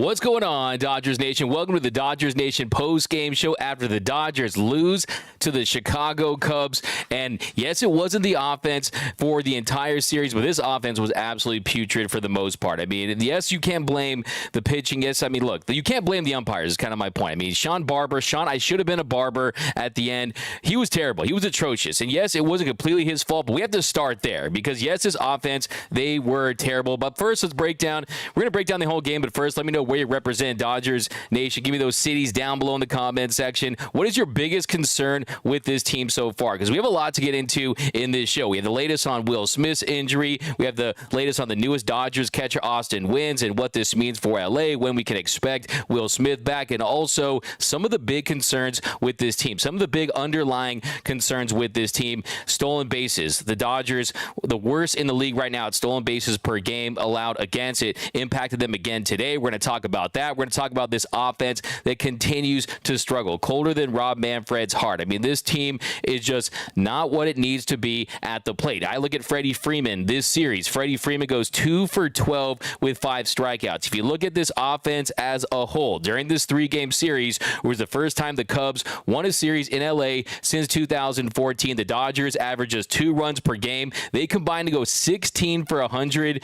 What's going on, Dodgers Nation? Welcome to the Dodgers Nation post-game show after the Dodgers lose to the Chicago Cubs. And yes, it wasn't the offense for the entire series, but this offense was absolutely putrid for the most part. I mean, yes, you can't blame the pitching. Yes, I mean, look, you can't blame the umpires is kind of my point. I mean, Sean, I should have been a barber at the end. He was terrible. He was atrocious. And yes, it wasn't completely his fault, but we have to start there because yes, this offense, they were terrible. But first, we're going to break down the whole game, but first, let me know where you represent Dodgers Nation. Give me those cities down below in the comment section. What is your biggest concern with this team so far? Because we have a lot to get into in this show. We have the latest on Will Smith's injury. We have the latest on the newest Dodgers catcher, Austin Wynns, and what this means for LA, when we can expect Will Smith back, and also some of the big concerns with this team, some of the big underlying concerns with this team. Stolen bases. The Dodgers, the worst in the league right now at stolen bases per game allowed against. It impacted them again today. We're going to talk about that. We're going to talk about this offense that continues to struggle. Colder than Rob Manfred's heart. I mean, this team is just not what it needs to be at the plate. I look at Freddie Freeman this series. Freddie Freeman goes 2 for 12 with 5 strikeouts. If you look at this offense as a whole, during this 3-game series, it was the first time the Cubs won a series in LA since 2014. The Dodgers average just 2 runs per game. They combined to go 16 for 100,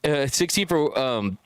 16 for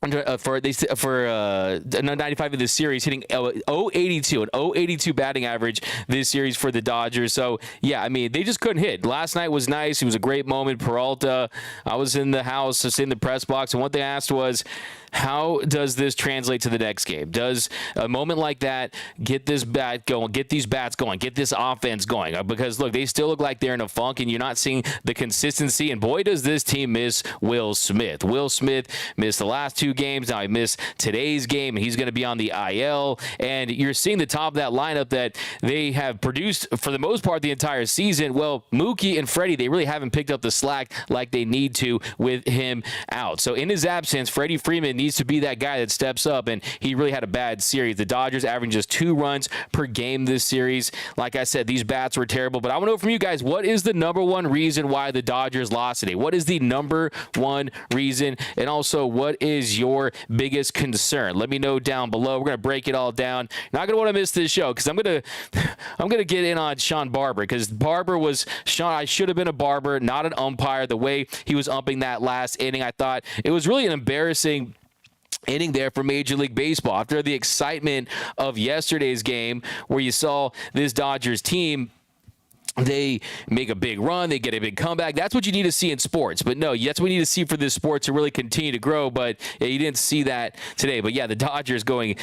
95 of this series, hitting 0.82, an 0.82 batting average this series for the Dodgers. So, yeah, I mean, they just couldn't hit. Last night was nice. It was a great moment. Peralta, I was in the house, just in the press box, and what they asked was, how does this translate to the next game? Does a moment like that get this bat going, get these bats going, get this offense going? Because, look, they still look like they're in a funk, and you're not seeing the consistency. And, boy, does this team miss Will Smith. Will Smith missed the last 2 games. Now he missed today's game, and he's going to be on the IL. And you're seeing the top of that lineup that they have produced for the most part the entire season. Well, Mookie and Freddie, they really haven't picked up the slack like they need to with him out. So in his absence, Freddie Freeman needs to be that guy that steps up, and he really had a bad series. The Dodgers averaging just 2 runs per game this series. Like I said, these bats were terrible, but I want to know from you guys, what is the number one reason why the Dodgers lost today? What is the number one reason? And also, what is your biggest concern? Let me know down below. We're going to break it all down. You're not going to want to miss this show because I'm going to get in on Sean Barber, because Barber was Sean. I should have been a barber, not an umpire. The way he was umping that last inning, I thought it was really an embarrassing inning there for Major League Baseball. After the excitement of yesterday's game where you saw this Dodgers team, they make a big run, they get a big comeback. That's what you need to see in sports. But no, that's what we need to see for this sport to really continue to grow. But yeah, you didn't see that today. But yeah, the Dodgers going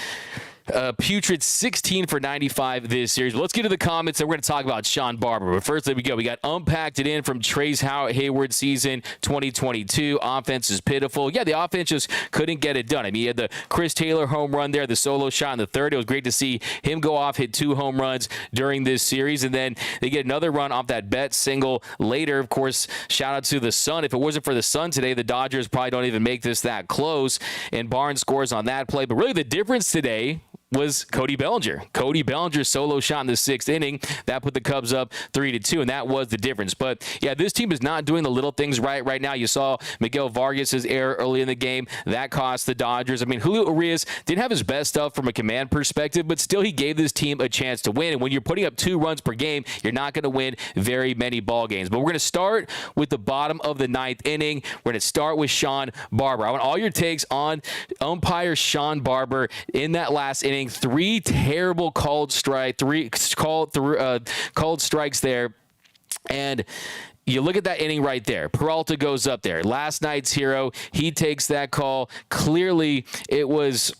putrid 16 for 95 this series. Let's get to the comments, and we're going to talk about Sean Barber. But first, there we go. We got unpacked it in from Trace Hayward season 2022. Offense is pitiful. Yeah, the offense just couldn't get it done. I mean, he had the Chris Taylor home run there, the solo shot in the third. It was great to see him go off, hit 2 home runs during this series, and then they get another run off that bet single later. Of course, shout out to the Sun. If it wasn't for the Sun today, the Dodgers probably don't even make this that close, and Barnes scores on that play. But really, the difference today was Cody Bellinger. Cody Bellinger's solo shot in the 6th inning. That put the Cubs up 3-2, and that was the difference. But, yeah, this team is not doing the little things right now. You saw Miguel Vargas' error early in the game. That cost the Dodgers. I mean, Julio Urias didn't have his best stuff from a command perspective, but still he gave this team a chance to win. And when you're putting up 2 runs per game, you're not going to win very many ball games. But we're going to start with the bottom of the 9th inning. We're going to start with Sean Barber. I want all your takes on umpire Sean Barber in that last inning. 3 terrible called strikes there, and you look at that inning right there. Peralta goes up there. Last night's hero. He takes that call. Clearly, it was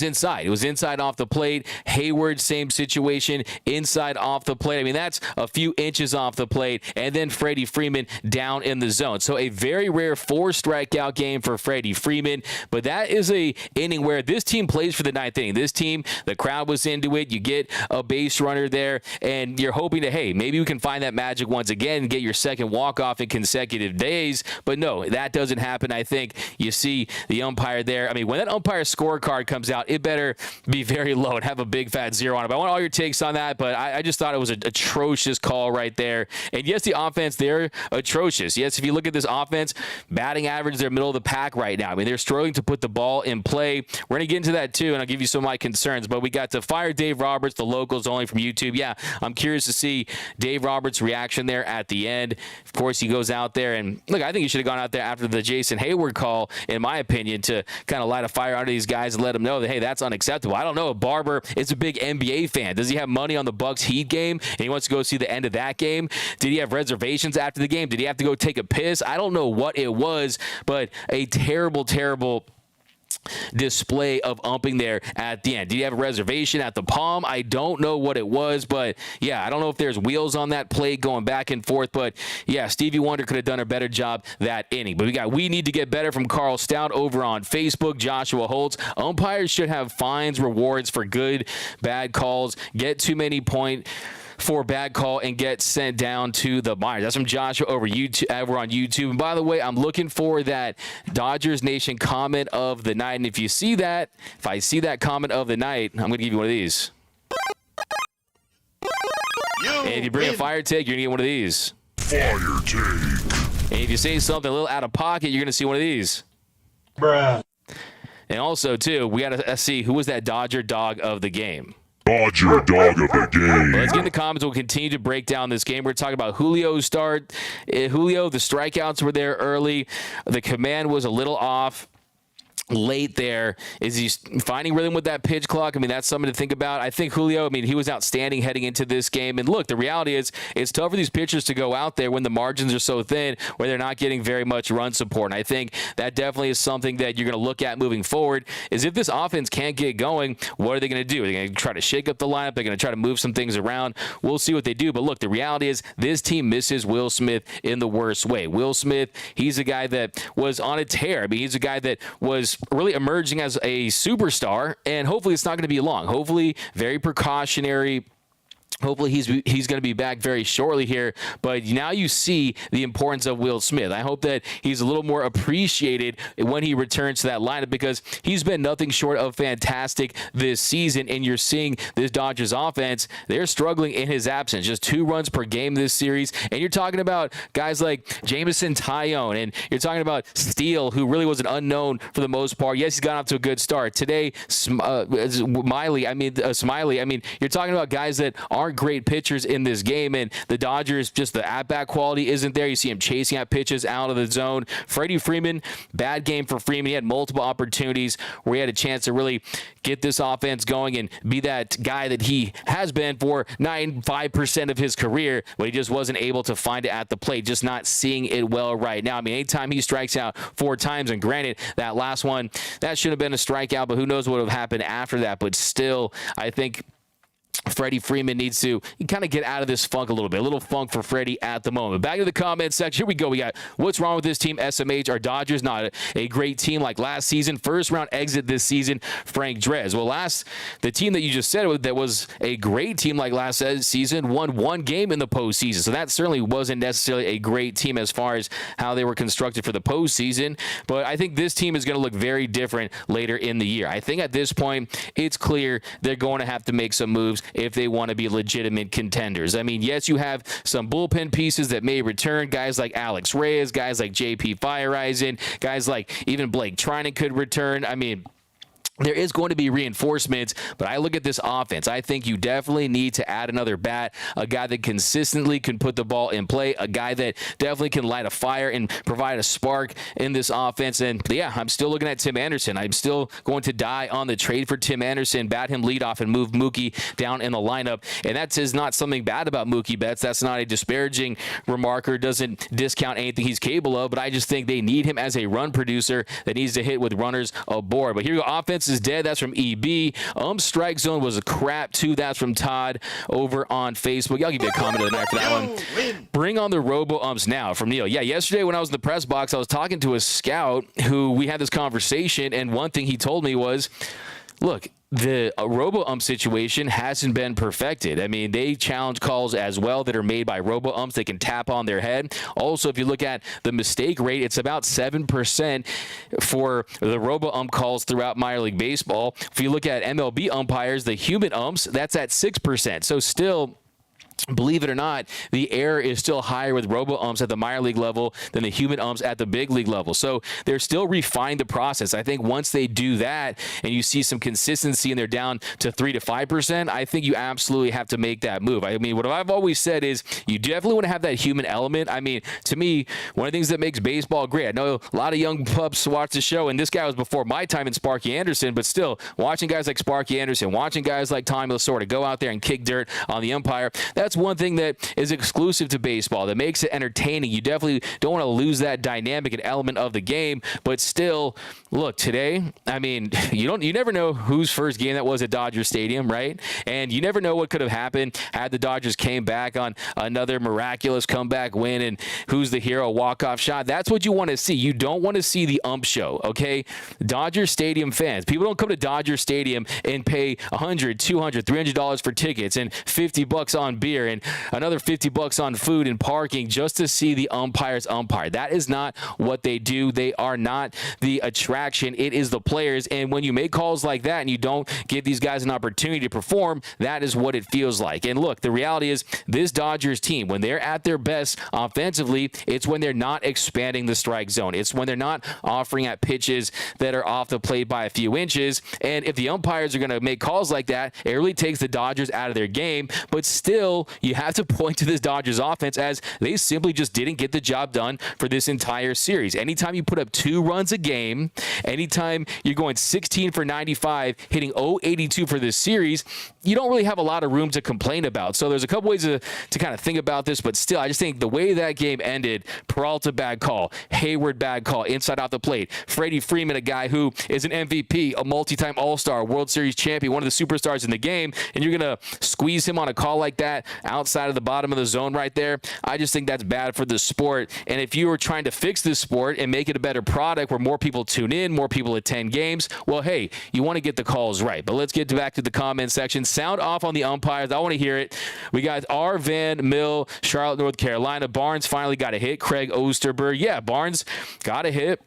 inside. It was inside off the plate. Hayward, same situation, inside off the plate. I mean, that's a few inches off the plate. And then Freddie Freeman down in the zone. So a very rare 4-strikeout game for Freddie Freeman. But that is a inning where this team plays for the 9th inning. This team, the crowd was into it. You get a base runner there, and you're hoping to, hey, maybe we can find that magic once again and get your second walk-off in consecutive days. But no, that doesn't happen. I think you see the umpire there. I mean, when that umpire scorecard comes comes out, it better be very low and have a big fat 0 on it. But I want all your takes on that, but I just thought it was an atrocious call right there. And yes, the offense, they're atrocious. Yes, if you look at this offense, batting average, they're middle of the pack right now. I mean, they're struggling to put the ball in play. We're going to get into that too, and I'll give you some of my concerns. But we got to fire Dave Roberts, the locals only from YouTube. Yeah, I'm curious to see Dave Roberts' reaction there at the end. Of course, he goes out there, and look, I think he should have gone out there after the Jason Hayward call, in my opinion, to kind of light a fire under these guys and let them know that, hey, that's unacceptable. I don't know if Barber is a big NBA fan. Does he have money on the Bucks Heat game, and he wants to go see the end of that game? Did he have reservations after the game? Did he have to go take a piss? I don't know what it was, but a terrible, terrible display of umping there at the end. Did he have a reservation at the Palm? I don't know what it was, but yeah, I don't know if there's wheels on that plate going back and forth, but yeah, Stevie Wonder could have done a better job that inning. But we need to get better from Carl Stout over on Facebook. Joshua Holtz, umpires should have fines, rewards for good, bad calls, get too many point for a bad call and get sent down to the minors. That's from Joshua over on YouTube. And by the way, I'm looking for that Dodgers Nation comment of the night. And if I see that comment of the night, I'm going to give you one of these. And if you bring a fire take, you're going to get one of these. Fire take. And if you say something a little out of pocket, you're going to see one of these. Bruh. And also, too, we got to see who was that Dodger dog of the game. Dodger dog of the game. Let's get in the comments. We'll continue to break down this game. We're talking about Julio's start. Julio, the strikeouts were there early. The command was a little off late there. Is he finding rhythm with that pitch clock? I mean, that's something to think about. I think Julio, I mean, he was outstanding heading into this game. And look, the reality is it's tough for these pitchers to go out there when the margins are so thin, where they're not getting very much run support. And I think that definitely is something that you're going to look at moving forward, is if this offense can't get going, what are they going to do? Are they going to try to shake up the lineup? They're going to try to move some things around. We'll see what they do. But look, the reality is this team misses Will Smith in the worst way. Will Smith, he's a guy that was on a tear. I mean, he's a guy that was really emerging as a superstar, and hopefully it's not going to be long. Hopefully, very precautionary. Hopefully he's going to be back very shortly here, but now you see the importance of Will Smith. I hope that he's a little more appreciated when he returns to that lineup, because he's been nothing short of fantastic this season, and you're seeing this Dodgers offense, they're struggling in his absence. Just 2 runs per game this series, and you're talking about guys like Jameson Taillon, and you're talking about Steele, who really was an unknown for the most part. Yes, he's got off to a good start. Today, Smiley, you're talking about guys that aren't great pitchers in this game, and the Dodgers, just the at-bat quality isn't there. You see him chasing out pitches out of the zone. Freddie Freeman, bad game for Freeman. He had multiple opportunities where he had a chance to really get this offense going and be that guy that he has been for 95% of his career, but he just wasn't able to find it at the plate, just not seeing it well right now. I mean, anytime he strikes out 4 times, and granted, that last one, that should have been a strikeout, but who knows what would have happened after that. But still, I think Freddie Freeman needs to kind of get out of this funk a little bit. A little funk for Freddie at the moment. Back to the comments section. Here we go. We got what's wrong with this team, SMH. Our Dodgers not a great team like last season. First round exit this season, Frank Drez. Well, the team that you just said that was a great team like last season won 1 game in the postseason. So that certainly wasn't necessarily a great team as far as how they were constructed for the postseason. But I think this team is going to look very different later in the year. I think at this point, it's clear they're going to have to make some moves if they want to be legitimate contenders. I mean, yes, you have some bullpen pieces that may return, guys like Alex Reyes, guys like J.P. Fireeisen, guys like even Blake Trinan could return. I mean, there is going to be reinforcements, but I look at this offense. I think you definitely need to add another bat, a guy that consistently can put the ball in play, a guy that definitely can light a fire and provide a spark in this offense. And yeah, I'm still looking at Tim Anderson. I'm still going to die on the trade for Tim Anderson, bat him leadoff and move Mookie down in the lineup. And that is not something bad about Mookie Betts. That's not a disparaging remark or doesn't discount anything he's capable of, but I just think they need him as a run producer that needs to hit with runners aboard. But here you go. Offense is dead. That's from EB. Strike zone was a crap too. That's from Todd over on Facebook. I'll give you a comment of the night for that one. Bring on the robo-umps now from Neil. Yeah, yesterday when I was in the press box, I was talking to a scout who we had this conversation, and one thing he told me was, look, the robo-ump situation hasn't been perfected. I mean, they challenge calls as well that are made by robo-umps. They can tap on their head. Also, if you look at the mistake rate, it's about 7% for the robo-ump calls throughout minor league baseball. If you look at MLB umpires, the human umps, that's at 6%. So still, believe it or not, the error is still higher with robo-umps at the minor league level than the human umps at the big league level. So they're still refining the process. I think once they do that and you see some consistency and they're down to 3 to 5%, I think you absolutely have to make that move. I mean, what I've always said is you definitely want to have that human element. I mean, to me, one of the things that makes baseball great, I know a lot of young pups watch the show, and this guy was before my time in Sparky Anderson, but still, watching guys like Sparky Anderson, watching guys like Tommy Lasorda go out there and kick dirt on the umpire, that's one thing that is exclusive to baseball that makes it entertaining. You definitely don't want to lose that dynamic and element of the game, but still, look, today, I mean, you never know whose first game that was at Dodger Stadium, right? And you never know what could have happened had the Dodgers came back on another miraculous comeback win and who's the hero walk-off shot. That's what you want to see. You don't want to see the ump show, okay? Dodger Stadium fans, people don't come to Dodger Stadium and pay $100, $200, $300 for tickets and $50 on beer and another $50 on food and parking just to see the umpires umpire. That is not what they do. They are not the attraction. It is the players. And when you make calls like that and you don't give these guys an opportunity to perform, that is what it feels like. And look, the reality is this Dodgers team, when they're at their best offensively, it's when they're not expanding the strike zone. It's when they're not offering at pitches that are off the plate by a few inches. And if the umpires are going to make calls like that, it really takes the Dodgers out of their game. But still, you have to point to this Dodgers offense as they simply just didn't get the job done for this entire series. Anytime you put up 2 runs a game, anytime you're going 16 for 95, hitting 082 for this series, you don't really have a lot of room to complain about. So there's a couple ways to kind of think about this, but still, I just think the way that game ended, Peralta bad call, Hayward bad call, inside out the plate, Freddie Freeman, a guy who is an MVP, a multi-time All-Star, World Series champion, one of the superstars in the game, and you're going to squeeze him on a call like that outside of the bottom of the zone right there. I just think that's bad for the sport. And if you were trying to fix this sport and make it a better product where more people tune in, more people attend games, well, hey, you want to get the calls right. But let's get back to the comment section. Sound off on the umpires. I want to hear it. We got R. Van Mill, Charlotte, North Carolina. Barnes finally got a hit. Craig Osterberg. Yeah, Barnes got a hit.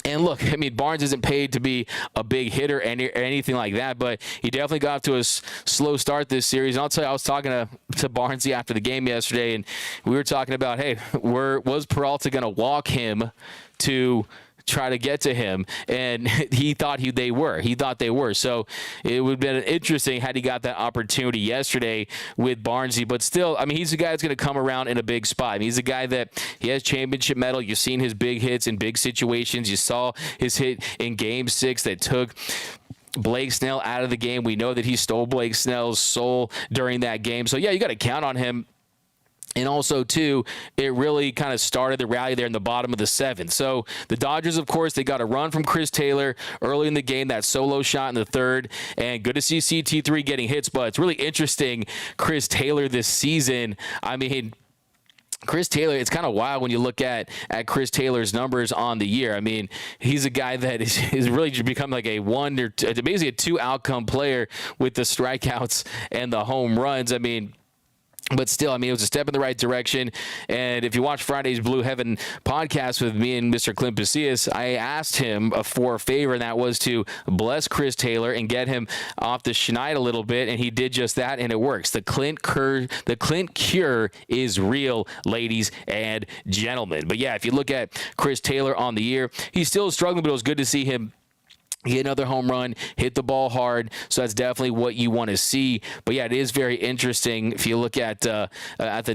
And look, I mean, Barnes isn't paid to be a big hitter or anything like that, but he definitely got off to a slow start this series. And I'll tell you, I was talking to Barnesy after the game yesterday, and we were talking about, hey, was Peralta going to walk him to try to get to him? And he thought they were. So it would have been interesting had he got that opportunity yesterday with Barnesy. But still, I mean, he's a guy that's going to come around in a big spot. I mean, he's a guy that he has championship medal. You've seen his big hits in big situations. You saw his hit in Game 6 that took Blake Snell out of the game. We know that he stole Blake Snell's soul during that game. So, yeah, you got to count on him. And also, too, it really kind of started the rally there in the bottom of the 7th. So the Dodgers, of course, they got a run from Chris Taylor early in the game, that solo shot in the 3rd. And good to see CT3 getting hits. But it's really interesting, Chris Taylor this season. I mean, Chris Taylor, it's kind of wild when you look at Chris Taylor's numbers on the year. I mean, he's a guy that is really become like a basically a 2 outcome player with the strikeouts and the home runs. I mean, but still, I mean, it was a step in the right direction. And if you watch Friday's Blue Heaven podcast with me and Mr. Clint Pasillas, I asked him for a favor, and that was to bless Chris Taylor and get him off the schneid a little bit. And he did just that, and it works. The Clint cure is real, ladies and gentlemen. But yeah, if you look at Chris Taylor on the year, he's still struggling, but it was good to see him get another home run, hit the ball hard. So that's definitely what you want to see. But yeah, it is very interesting if you look at the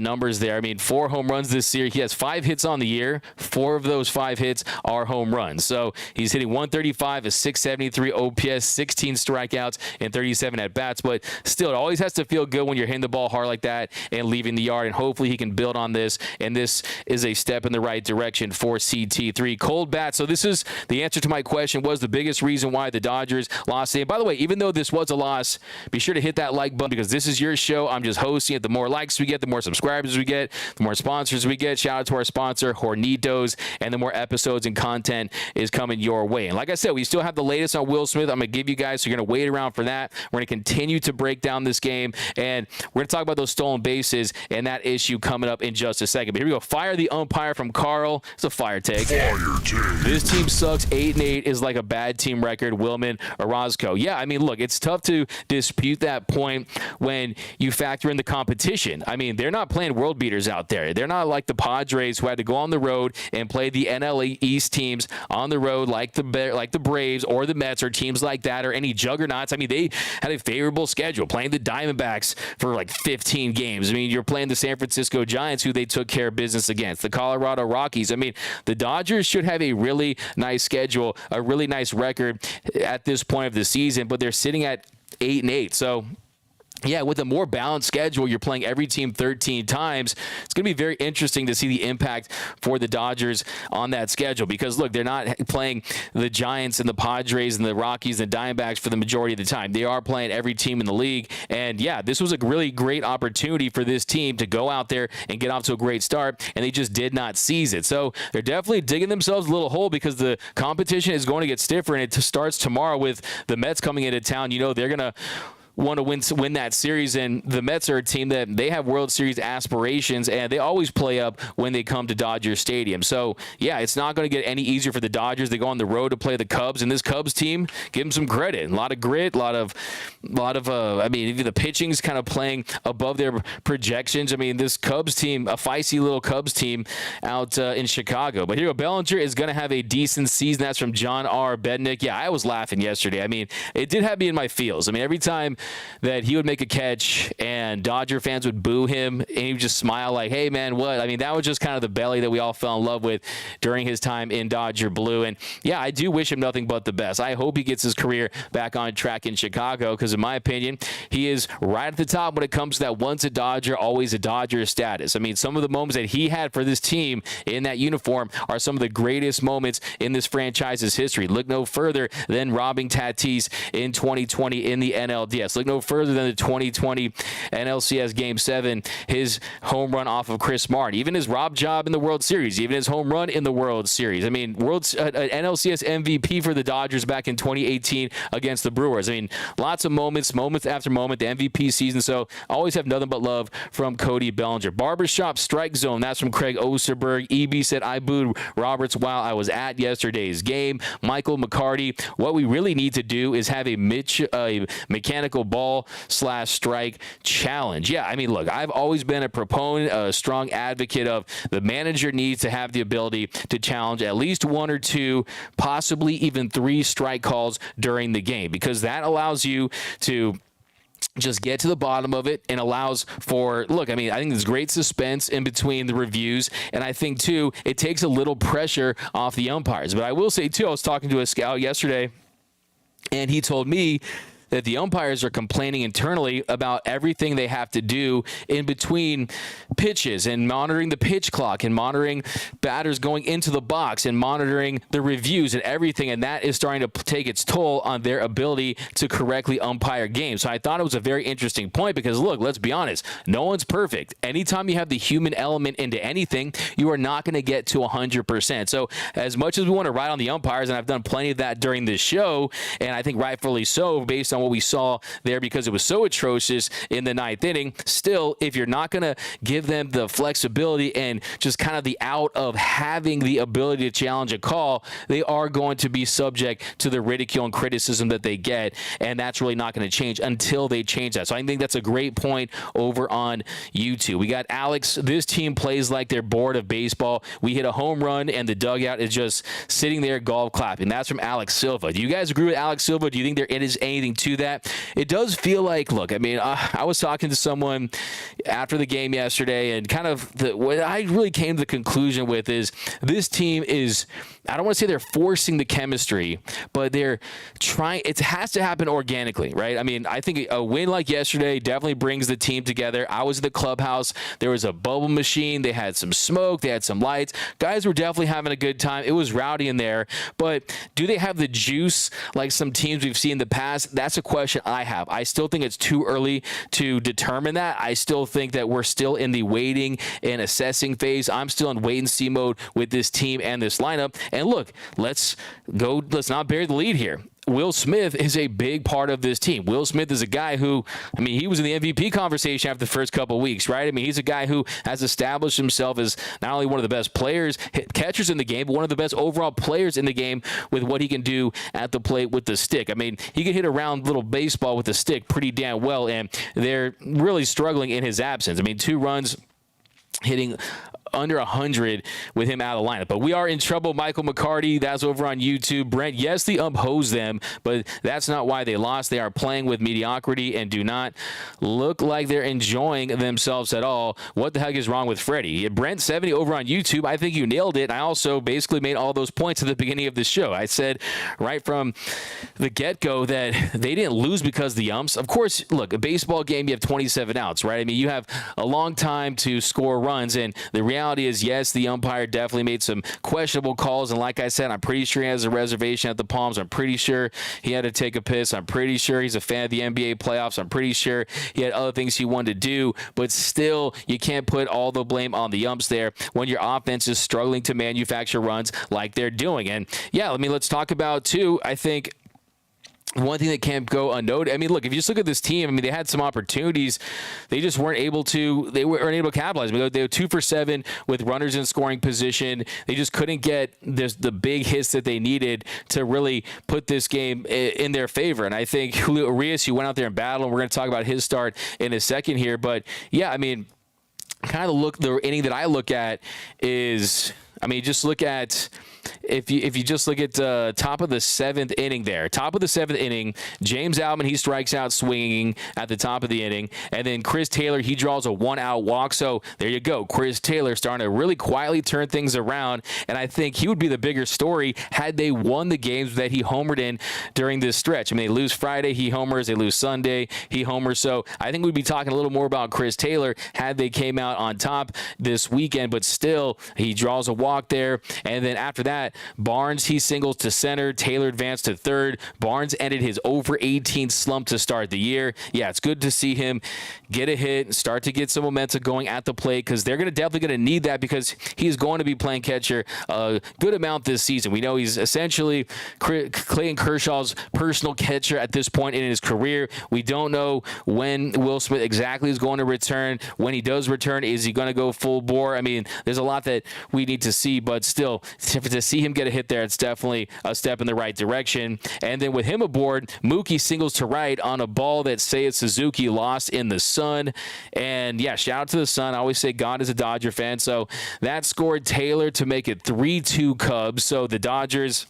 numbers there. I mean, 4 home runs this year. He has 5 hits on the year. 4 of those 5 hits are home runs. So he's hitting 135, a 673 OPS, 16 strikeouts, and 37 at bats. But still, it always has to feel good when you're hitting the ball hard like that and leaving the yard. And hopefully he can build on this. And this is a step in the right direction for CT3. Cold bat. So this is the answer to my question. Was the biggest reason reason why the Dodgers lost today. By the way, even though this was a loss, be sure to hit that like button because this is your show. I'm just hosting it. The more likes we get, the more subscribers we get, the more sponsors we get. Shout out to our sponsor, Hornitos, and the more episodes and content is coming your way. And like I said, we still have the latest on Will Smith. I'm going to give you guys, so you're going to wait around for that. We're going to continue to break down this game, and we're going to talk about those stolen bases and that issue coming up in just a second. But here we go. Fire the umpire from Carl. It's a fire take. Fire take. This team sucks. 8-8 is like a bad team record. Wilman Orozco. Yeah, I mean, look, it's tough to dispute that point when you factor in the competition. I mean, they're not playing world beaters out there. They're not like the Padres who had to go on the road and play the NL East teams on the road like the Braves or the Mets or teams like that or any juggernauts. I mean, they had a favorable schedule playing the Diamondbacks for like 15 games. I mean, you're playing the San Francisco Giants who they took care of business against, the Colorado Rockies. I mean, the Dodgers should have a really nice schedule, a really nice record at this point of the season, but they're sitting at 8-8. So yeah, with a more balanced schedule, you're playing every team 13 times. It's going to be very interesting to see the impact for the Dodgers on that schedule because, look, they're not playing the Giants and the Padres and the Rockies and the Diamondbacks for the majority of the time. They are playing every team in the league. And, yeah, this was a really great opportunity for this team to go out there and get off to a great start, and they just did not seize it. So they're definitely digging themselves a little hole because the competition is going to get stiffer, and it starts tomorrow with the Mets coming into town. You know, they're going to want to win that series, and the Mets are a team that they have World Series aspirations, and they always play up when they come to Dodger Stadium. So, yeah, it's not going to get any easier for the Dodgers. They go on the road to play the Cubs, and this Cubs team, give them some credit. A lot of grit, a lot of I mean, even the pitching's kind of playing above their projections. I mean, this Cubs team, a feisty little Cubs team out in Chicago. But here we go. Bellinger is going to have a decent season. That's from John R. Bednick. Yeah, I was laughing yesterday. I mean, it did have me in my feels. I mean, every time that he would make a catch and Dodger fans would boo him and he would just smile like, hey, man, what? I mean, that was just kind of the belly that we all fell in love with during his time in Dodger Blue. And, yeah, I do wish him nothing but the best. I hope he gets his career back on track in Chicago because, in my opinion, he is right at the top when it comes to that once a Dodger, always a Dodger status. I mean, some of the moments that he had for this team in that uniform are some of the greatest moments in this franchise's history. Look no further than robbing Tatis in 2020 in the NLDS. Look no further than the 2020 NLCS Game 7, his home run off of Chris Martin, even his rob job in the World Series, even his home run in the World Series. I mean, NLCS MVP for the Dodgers back in 2018 against the Brewers. I mean, lots of moments after moment, the MVP season. So always have nothing but love from Cody Bellinger. Barbershop Strike Zone, that's from Craig Osterberg. EB said, I booed Roberts while I was at yesterday's game. Michael McCarty, what we really need to do is have a mechanical ball/strike challenge. Yeah, I mean, look, I've always been a proponent, a strong advocate of the manager needs to have the ability to challenge at least one or two, possibly even three strike calls during the game, because that allows you to just get to the bottom of it and allows for, look, I mean, I think there's great suspense in between the reviews, and I think, too, it takes a little pressure off the umpires. But I will say, too, I was talking to a scout yesterday, and he told me that the umpires are complaining internally about everything they have to do in between pitches and monitoring the pitch clock and monitoring batters going into the box and monitoring the reviews and everything, and that is starting to take its toll on their ability to correctly umpire games. So I thought it was a very interesting point because, look, let's be honest, no one's perfect. Anytime you have the human element into anything, you are not going to get to 100%. So as much as we want to ride on the umpires, and I've done plenty of that during this show, and I think rightfully so based on what we saw there because it was so atrocious in the ninth inning. Still, if you're not going to give them the flexibility and just kind of the out of having the ability to challenge a call, they are going to be subject to the ridicule and criticism that they get, and that's really not going to change until they change that. So I think that's a great point over on YouTube. We got Alex. This team plays like they're bored of baseball. We hit a home run, and the dugout is just sitting there golf clapping. That's from Alex Silva. Do you guys agree with Alex Silva? Do you think there is anything to that? It does feel like, look, I mean, I was talking to someone after the game yesterday, and kind of what I really came to the conclusion with is this team is I don't want to say they're forcing the chemistry, but they're trying. It has to happen organically, right? I mean, I think a win like yesterday definitely brings the team together. I was in the clubhouse. There was a bubble machine. They had some smoke. They had some lights. Guys were definitely having a good time. It was rowdy in there, but do they have the juice like some teams we've seen in the past? That's a question I have. I still think it's too early to determine that. I still think that we're still in the waiting and assessing phase. I'm still in wait and see mode with this team and this lineup. And look, let's not bury the lead here. Will Smith is a big part of this team. Will Smith is a guy who, I mean, he was in the MVP conversation after the first couple of weeks, right? I mean, he's a guy who has established himself as not only one of the best catchers in the game, but one of the best overall players in the game with what he can do at the plate with the stick. I mean, he can hit a round little baseball with the stick pretty damn well, and they're really struggling in his absence. I mean, 2 runs, hitting under 100 with him out of the lineup. But we are in trouble. Michael McCarty, that's over on YouTube. Brent, yes, the ump hosed them, but that's not why they lost. They are playing with mediocrity and do not look like they're enjoying themselves at all. What the heck is wrong with Freddie? Brent 70 over on YouTube, I think you nailed it. I also basically made all those points at the beginning of the show. I said right from the get-go that they didn't lose because of the umps. Of course, look, a baseball game, you have 27 outs, right? I mean, you have a long time to score runs, and the reality is, yes, the umpire definitely made some questionable calls, and like I said, I'm pretty sure he has a reservation at the Palms. I'm pretty sure he had to take a piss. I'm pretty sure he's a fan of the NBA playoffs. I'm pretty sure he had other things he wanted to do, but still, you can't put all the blame on the umps there when your offense is struggling to manufacture runs like they're doing. And yeah, I mean, let's talk about, too, I think, one thing that can't go unnoted. I mean, look, if you just look at this team, I mean, they had some opportunities. They just weren't able to. They weren't able to capitalize. I mean, they were 2 for 7 with runners in scoring position. They just couldn't get the big hits that they needed to really put this game in their favor. And I think Julio Urias, who went out there and battled, and we're going to talk about his start in a second here. But yeah, I mean, kind of the inning that I look at is, I mean, just look at. If you just look at top of the 7th inning there, top of the 7th inning, James Outman, he strikes out swinging at the top of the inning. And then Chris Taylor, he draws a 1-out walk. So there you go. Chris Taylor starting to really quietly turn things around. And I think he would be the bigger story had they won the games that he homered in during this stretch. I mean, they lose Friday, he homers. They lose Sunday, he homers. So I think we'd be talking a little more about Chris Taylor had they came out on top this weekend. But still, he draws a walk there. And then after that, Barnes, he singles to center. Taylor advanced to third. Barnes ended his over 18 slump to start the year. Yeah, it's good to see him get a hit and start to get some momentum going at the plate, because they're definitely going to need that, because he's going to be playing catcher a good amount this season. We know he's essentially Clayton Kershaw's personal catcher at this point in his career. We don't know when Will Smith exactly is going to return. When he does return, is he going to go full bore? I mean, there's a lot that we need to see, but still, to see him get a hit there, it's definitely a step in the right direction. And then with him aboard, Mookie singles to right on a ball that Seiya Suzuki lost in the sun. And yeah, shout out to the sun. I always say God is a Dodger fan. So that scored Taylor to make it 3-2 Cubs. So the Dodgers,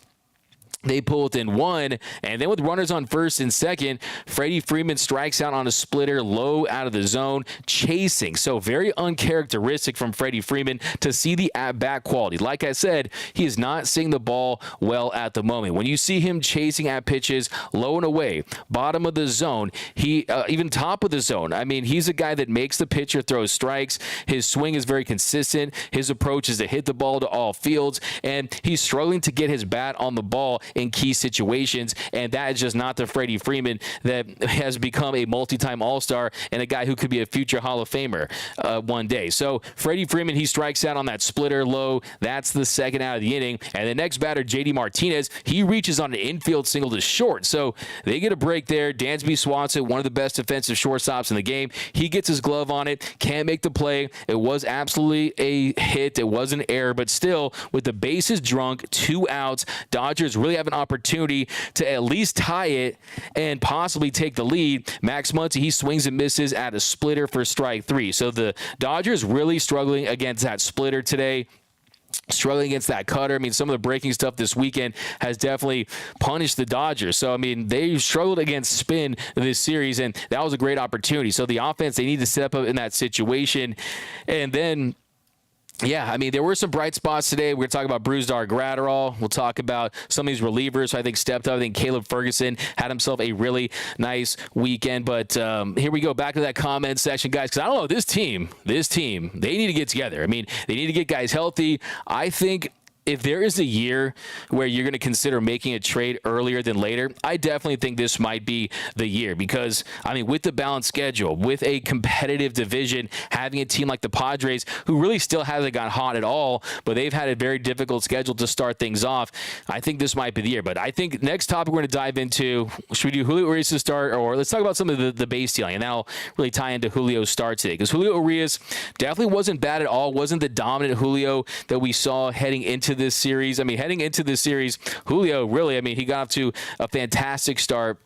they pull within 1, and then with runners on first and second, Freddie Freeman strikes out on a splitter low out of the zone, chasing. So very uncharacteristic from Freddie Freeman to see the at-bat quality. Like I said, he is not seeing the ball well at the moment. When you see him chasing at pitches low and away, bottom of the zone, he even top of the zone, I mean, he's a guy that makes the pitcher throw strikes. His swing is very consistent. His approach is to hit the ball to all fields, and he's struggling to get his bat on the ball in key situations, and that is just not the Freddie Freeman that has become a multi-time All-Star and a guy who could be a future Hall of Famer one day. So Freddie Freeman, he strikes out on that splitter low. That's the second out of the inning. And the next batter, JD Martinez, he reaches on an infield single to short. So they get a break there. Dansby Swanson, one of the best defensive shortstops in the game, he gets his glove on it, can't make the play. It was absolutely a hit. It was an error, but still, with the bases drunk, 2 outs, Dodgers really have an opportunity to at least tie it and possibly take the lead. Max Muncy, he swings and misses at a splitter for strike 3. So the Dodgers really struggling against that splitter today. Struggling against that cutter. I mean, some of the breaking stuff this weekend has definitely punished the Dodgers. So, I mean, they struggled against spin this series, and that was a great opportunity. So the offense, they need to step up in that situation. And then Yeah, I mean, there were some bright spots today. We're going to talk about Brusdar Gratterall. We'll talk about some of these relievers who I think stepped up. I think Caleb Ferguson had himself a really nice weekend. But here we go, back to that comment section, guys, because I don't know, this team, they need to get together. I mean, they need to get guys healthy. I think if there is a year where you're going to consider making a trade earlier than later, I definitely think this might be the year because, I mean, with the balanced schedule, with a competitive division, having a team like the Padres, who really still hasn't got hot at all, but they've had a very difficult schedule to start things off, I think this might be the year. But I think next topic we're going to dive into, should we do Julio Urias to start, or let's talk about some of the base stealing, and that'll really tie into Julio's start today, because Julio Urias definitely wasn't bad at all, wasn't the dominant Julio that we saw heading into this series. I mean, heading into this series, Julio really, I mean, he got off to a fantastic start.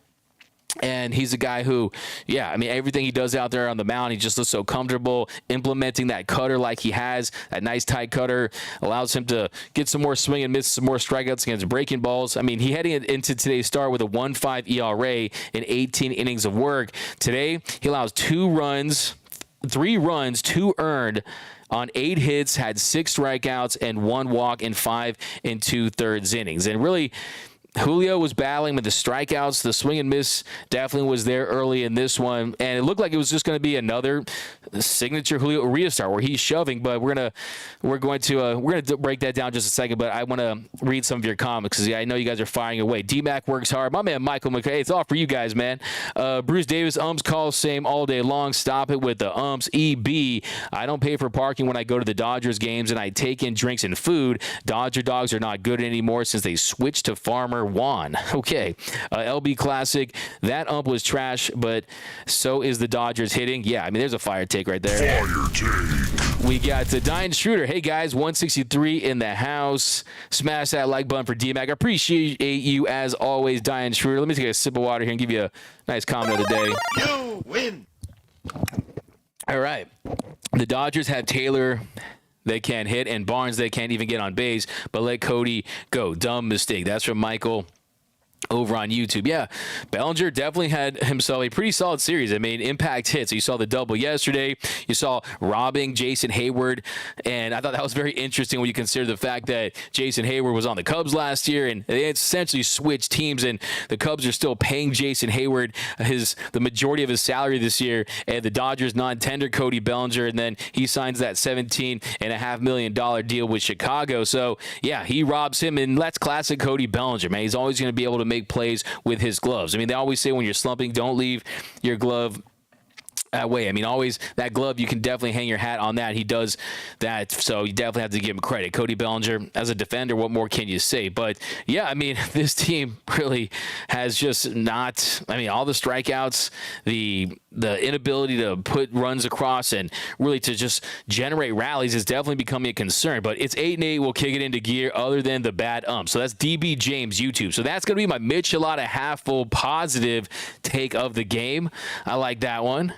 And he's a guy who, yeah, I mean, everything he does out there on the mound, he just looks so comfortable implementing that cutter like he has, that nice tight cutter, allows him to get some more swing and miss, some more strikeouts against breaking balls. I mean, he heading into today's start with a 1.5 ERA in 18 innings of work. Today, he allows 3 runs, 2 earned, on 8 hits, had 6 strikeouts and 1 walk in 5 2/3 innings. And really, Julio was battling with the strikeouts. The swing and miss definitely was there early in this one, and it looked like it was just going to be another signature Julio Urias start where he's shoving. But we're going to break that down just a second. But I want to read some of your comments because I know you guys are firing away. D-Mac works hard. My man Michael McKay, it's all for you guys, man. Bruce Davis, umps call same all day long. Stop it with the umps. EB, I don't pay for parking when I go to the Dodgers games, and I take in drinks and food. Dodger dogs are not good anymore since they switched to Farmer Juan. Okay. LB Classic, that ump was trash, but so is the Dodgers hitting. Yeah, I mean, there's a fire take right there. Fire take. We got Diane Schroeder. Hey, guys, 163 in the house. Smash that like button for D-Mac. I appreciate you, as always, Diane Schroeder. Let me take a sip of water here and give you a nice comment of the day. You win. All right. The Dodgers have Taylor. They can't hit, and Barnes, they can't even get on base, but let Cody go. Dumb mistake. That's from Michael over on YouTube. Yeah, Bellinger definitely had himself a pretty solid series. I mean, impact hits. You saw the double yesterday. You saw robbing Jason Hayward, and I thought that was very interesting when you consider the fact that Jason Hayward was on the Cubs last year, and they essentially switched teams, and the Cubs are still paying Jason Hayward the majority of his salary this year, and the Dodgers non-tender Cody Bellinger, and then he signs that $17.5 million deal with Chicago. So, yeah, he robs him, and that's classic Cody Bellinger, man. He's always going to be able to make plays with his gloves. I mean, they always say when you're slumping, don't leave your glove that way. I mean, always that glove, you can definitely hang your hat on that. He does that, so you definitely have to give him credit. Cody Bellinger, as a defender, what more can you say? But, yeah, I mean, this team really has just not, I mean, all the strikeouts, the inability to put runs across and really to just generate rallies is definitely becoming a concern. But it's 8-8. We'll kick it into gear other than the bad ump. So that's DB James YouTube. So that's going to be my Michelada half full positive take of the game. I like that one.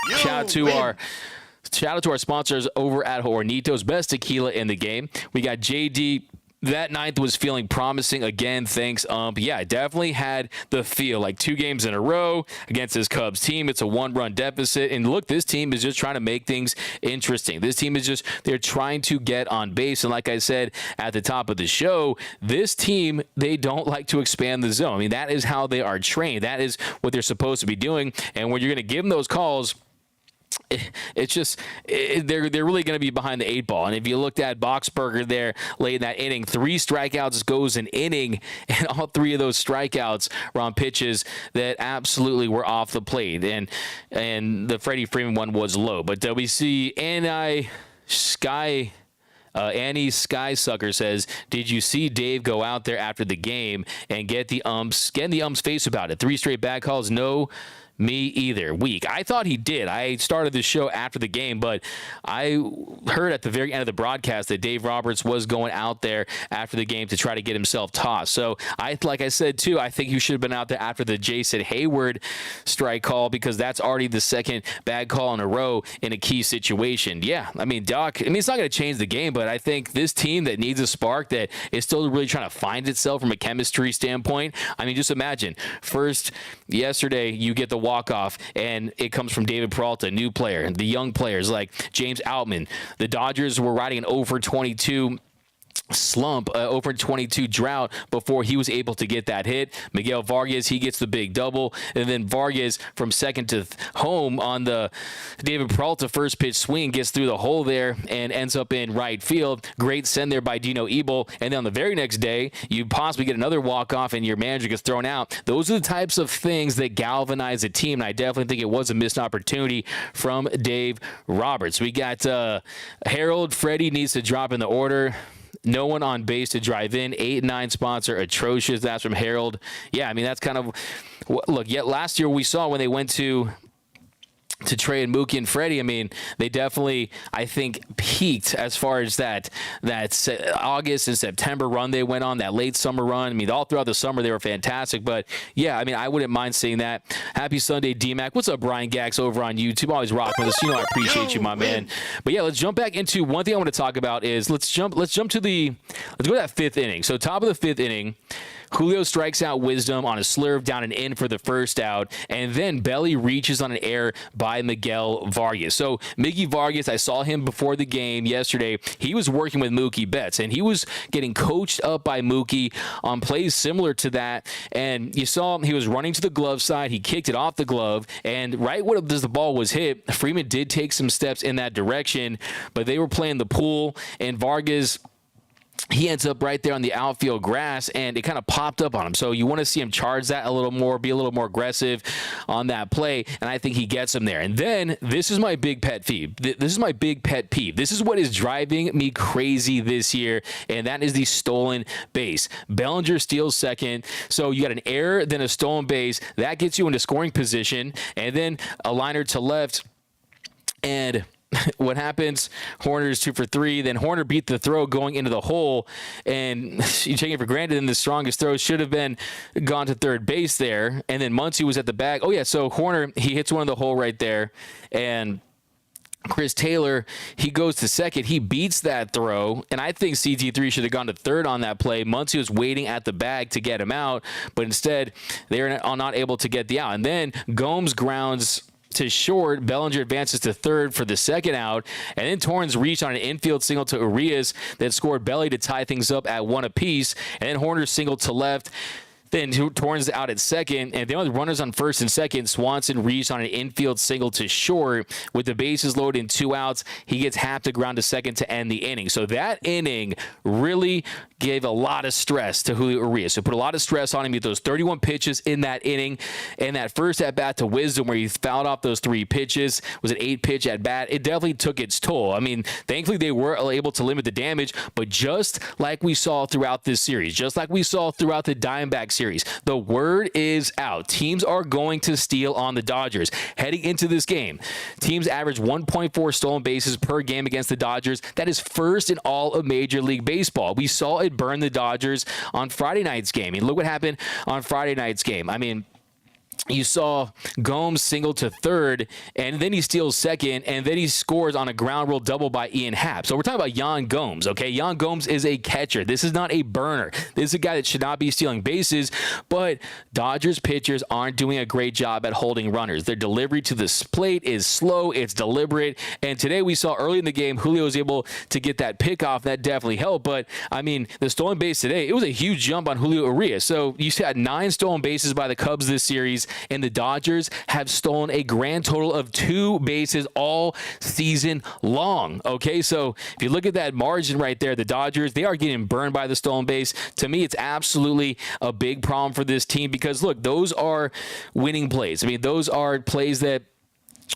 Shout out to our sponsors over at Hornitos, best tequila in the game. We got JD. That ninth was feeling promising again. Thanks, ump. Yeah, I definitely had the feel like 2 games in a row against this Cubs team. It's a 1-run deficit. And look, this team is just trying to make things interesting. This team is just, they're trying to get on base. And like I said at the top of the show, this team, they don't like to expand the zone. I mean, that is how they are trained. That is what they're supposed to be doing. And when you're going to give them those calls, it's just they're really going to be behind the 8 ball. And if you looked at Boxberger there late in that inning, 3 strikeouts goes an inning, and all 3 of those strikeouts were on pitches that absolutely were off the plate. And the Freddie Freeman one was low. But we see Annie Sky Sucker says, did you see Dave go out there after the game and get in the ump's face about it? 3 straight bad calls? No. Me either. Weak. I thought he did. I started the show after the game, but I heard at the very end of the broadcast that Dave Roberts was going out there after the game to try to get himself tossed. So like I said too, I think he should have been out there after the Jason Hayward strike call, because that's already the second bad call in a row in a key situation. Yeah, I mean, Doc, I mean, it's not going to change the game, but I think this team that needs a spark, that is still really trying to find itself from a chemistry standpoint. I mean, just imagine, first yesterday you get the walk-off, and it comes from David Peralta, new player. The young players like James Outman. The Dodgers were riding an over 22 slump, over 22 drought before he was able to get that hit. Miguel Vargas, he gets the big double, and then Vargas from second to home on the David Peralta first pitch swing gets through the hole there and ends up in right field. Great send there by Dino Ebel, and then on the very next day you possibly get another walk-off and your manager gets thrown out. Those are the types of things that galvanize a team, and I definitely think it was a missed opportunity from Dave Roberts. We got Harold. Freddie needs to drop in the order. No one on base to drive in. 8 and 9 spots are atrocious. That's from Harold. Yeah, I mean, that's kind of look. Yet last year we saw when they went to trade Mookie and Freddie, I mean, they definitely, I think, peaked as far as that August and September run they went on, that late summer run. I mean, all throughout the summer they were fantastic. But yeah, I mean, I wouldn't mind seeing that. Happy Sunday, D-Mac. What's up, Brian Gax over on YouTube? Always rocking with us. You know I appreciate you, my man. But yeah, let's jump back into one thing I want to talk about is let's go to that fifth inning. So top of the fifth inning, Julio strikes out Wisdom on a slurve down and in for the first out, and then Belly reaches on an error by Miguel Vargas. So Miggy Vargas, I saw him before the game yesterday. He was working with Mookie Betts, and he was getting coached up by Mookie on plays similar to that. And you saw him, he was running to the glove side. He kicked it off the glove, and right when the ball was hit, Freeman did take some steps in that direction, but they were playing the pool, and Vargas, he ends up right there on the outfield grass, and it kind of popped up on him. So you want to see him charge that a little more, be a little more aggressive on that play, and I think he gets him there. And then this is my big pet peeve. This is my big pet peeve. This is what is driving me crazy this year, and that is the stolen base. Bellinger steals second, so you got an error, then a stolen base. That gets you into scoring position, and then a liner to left, and what happens? Horner's 2 for 3. Then Horner beat the throw going into the hole, and you take it for granted. And the strongest throw should have been gone to third base there. And then Muncy was at the bag. Oh yeah, so Horner, he hits one in the hole right there, and Chris Taylor, he goes to second. He beats that throw, and I think CT3 should have gone to third on that play. Muncy was waiting at the bag to get him out, but instead they're not able to get the out. And then Gomes grounds to short. Bellinger advances to third for the second out, and then Torrens reached on an infield single to Urias that scored Belly to tie things up at 1 apiece, and then Horner singled to left. Then Torrens out at second, and the only runners on first and second, Swanson reached on an infield single to short. With the bases loaded and 2 outs, he gets half to ground to second to end the inning. So that inning really gave a lot of stress to Julio Urias. So put a lot of stress on him with those 31 pitches in that inning, and that first at-bat to Wisdom where he fouled off those 3 pitches, was an 8-pitch at-bat. It definitely took its toll. I mean, thankfully they were able to limit the damage, but just like we saw throughout this series, just like we saw throughout the Diamondback series, the word is out. Teams are going to steal on the Dodgers. Heading into this game, teams average 1.4 stolen bases per game against the Dodgers. That is first in all of Major League Baseball. We saw it burn the Dodgers on Friday night's game. I mean, look what happened on Friday night's game. I mean, you saw Gomes single to third, and then he steals second, and then he scores on a ground rule double by Ian Happ. So we're talking about Yan Gomes, okay? Yan Gomes is a catcher. This is not a burner. This is a guy that should not be stealing bases, but Dodgers pitchers aren't doing a great job at holding runners. Their delivery to the plate is slow, it's deliberate, and today we saw early in the game, Julio was able to get that pickoff. That definitely helped, but, I mean, the stolen base today, it was a huge jump on Julio Urias. So you had 9 stolen bases by the Cubs this series, and the Dodgers have stolen a grand total of 2 bases all season long. Okay, so if you look at that margin right there, the Dodgers, they are getting burned by the stolen base. To me, it's absolutely a big problem for this team because, look, those are winning plays. I mean, those are plays that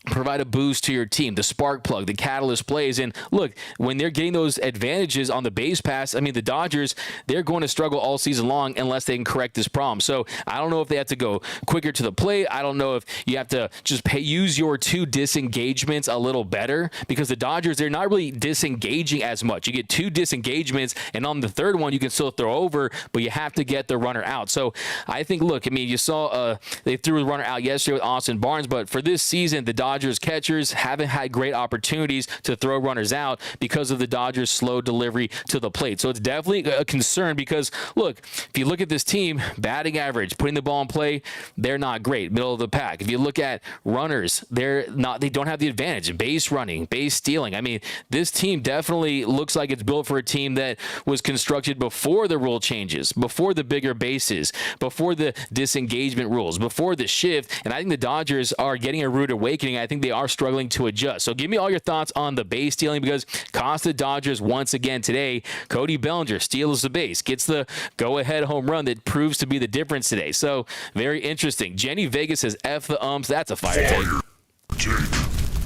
provide a boost to your team, the spark plug, the catalyst plays. And look, when they're getting those advantages on the base pass, I mean, the Dodgers, they're going to struggle all season long unless they can correct this problem. So I don't know if they have to go quicker to the plate. I don't know if you have to just use your 2 disengagements a little better because the Dodgers, they're not really disengaging as much. You get 2 disengagements, and on the third one, you can still throw over, but you have to get the runner out. So I think, look, I mean, you saw they threw the runner out yesterday with Austin Barnes, but for this season, the Dodgers catchers haven't had great opportunities to throw runners out because of the Dodgers' slow delivery to the plate. So it's definitely a concern because, look, if you look at this team, batting average, putting the ball in play, they're not great, middle of the pack. If you look at runners, they don't have the advantage. Base running, base stealing. I mean, this team definitely looks like it's built for a team that was constructed before the rule changes, before the bigger bases, before the disengagement rules, before the shift. And I think the Dodgers are getting a rude awakening. I think they are struggling to adjust. So give me all your thoughts on the base stealing, because cost the Dodgers once again today. Cody Bellinger steals the base, gets the go-ahead home run that proves to be the difference today. So very interesting. Jenny Vegas says F the umps. That's a fire take.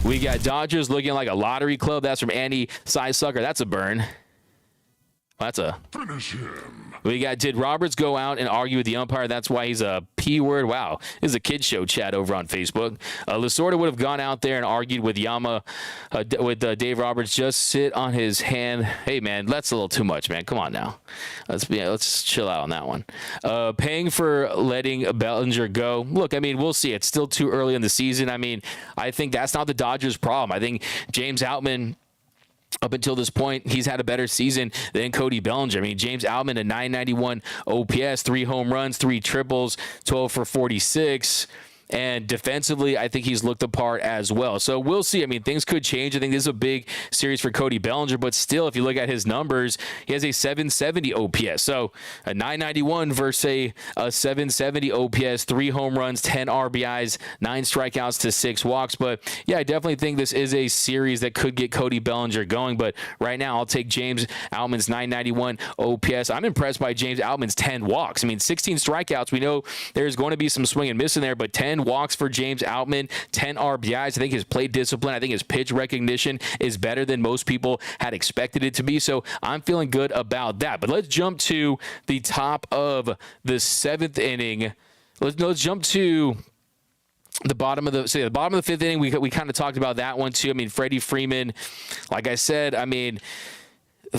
We got Dodgers looking like a lottery club. That's from Andy Sidesucker. That's a burn. That's a Finish him. We got, did Roberts go out and argue with the umpire? That's why he's a P word. Wow. This is a kid show chat over on Facebook. Lasorda would have gone out there and argued with Dave Roberts. Just sit on his hand. Hey, man, that's a little too much, man. Come on now. Let's chill out on that one. Paying for letting Bellinger go. Look, I mean, we'll see. It's still too early in the season. I mean, I think that's not the Dodgers' problem. I think James Outman, up until this point, he's had a better season than Cody Bellinger. I mean, James Outman, a 991 OPS, 3 home runs, 3 triples, 12 for 46. And defensively, I think he's looked the part as well. So we'll see. I mean, things could change. I think this is a big series for Cody Bellinger, but still, if you look at his numbers, he has a 770 OPS. So a 991 versus a 770 OPS, 3 home runs, 10 RBIs, 9 strikeouts to 6 walks. But yeah, I definitely think this is a series that could get Cody Bellinger going. But right now, I'll take James Outman's 991 OPS. I'm impressed by James Outman's 10 walks. I mean, 16 strikeouts. We know there's going to be some swing and miss in there, but 10 walks for James Outman, 10 RBIs. I think his plate discipline, I think his pitch recognition is better than most people had expected it to be. So I'm feeling good about that. But let's jump to the top of the 7th inning. Let's jump to the bottom of the 5th inning. We kind of talked about that one too. I mean, Freddie Freeman, like I said, I mean,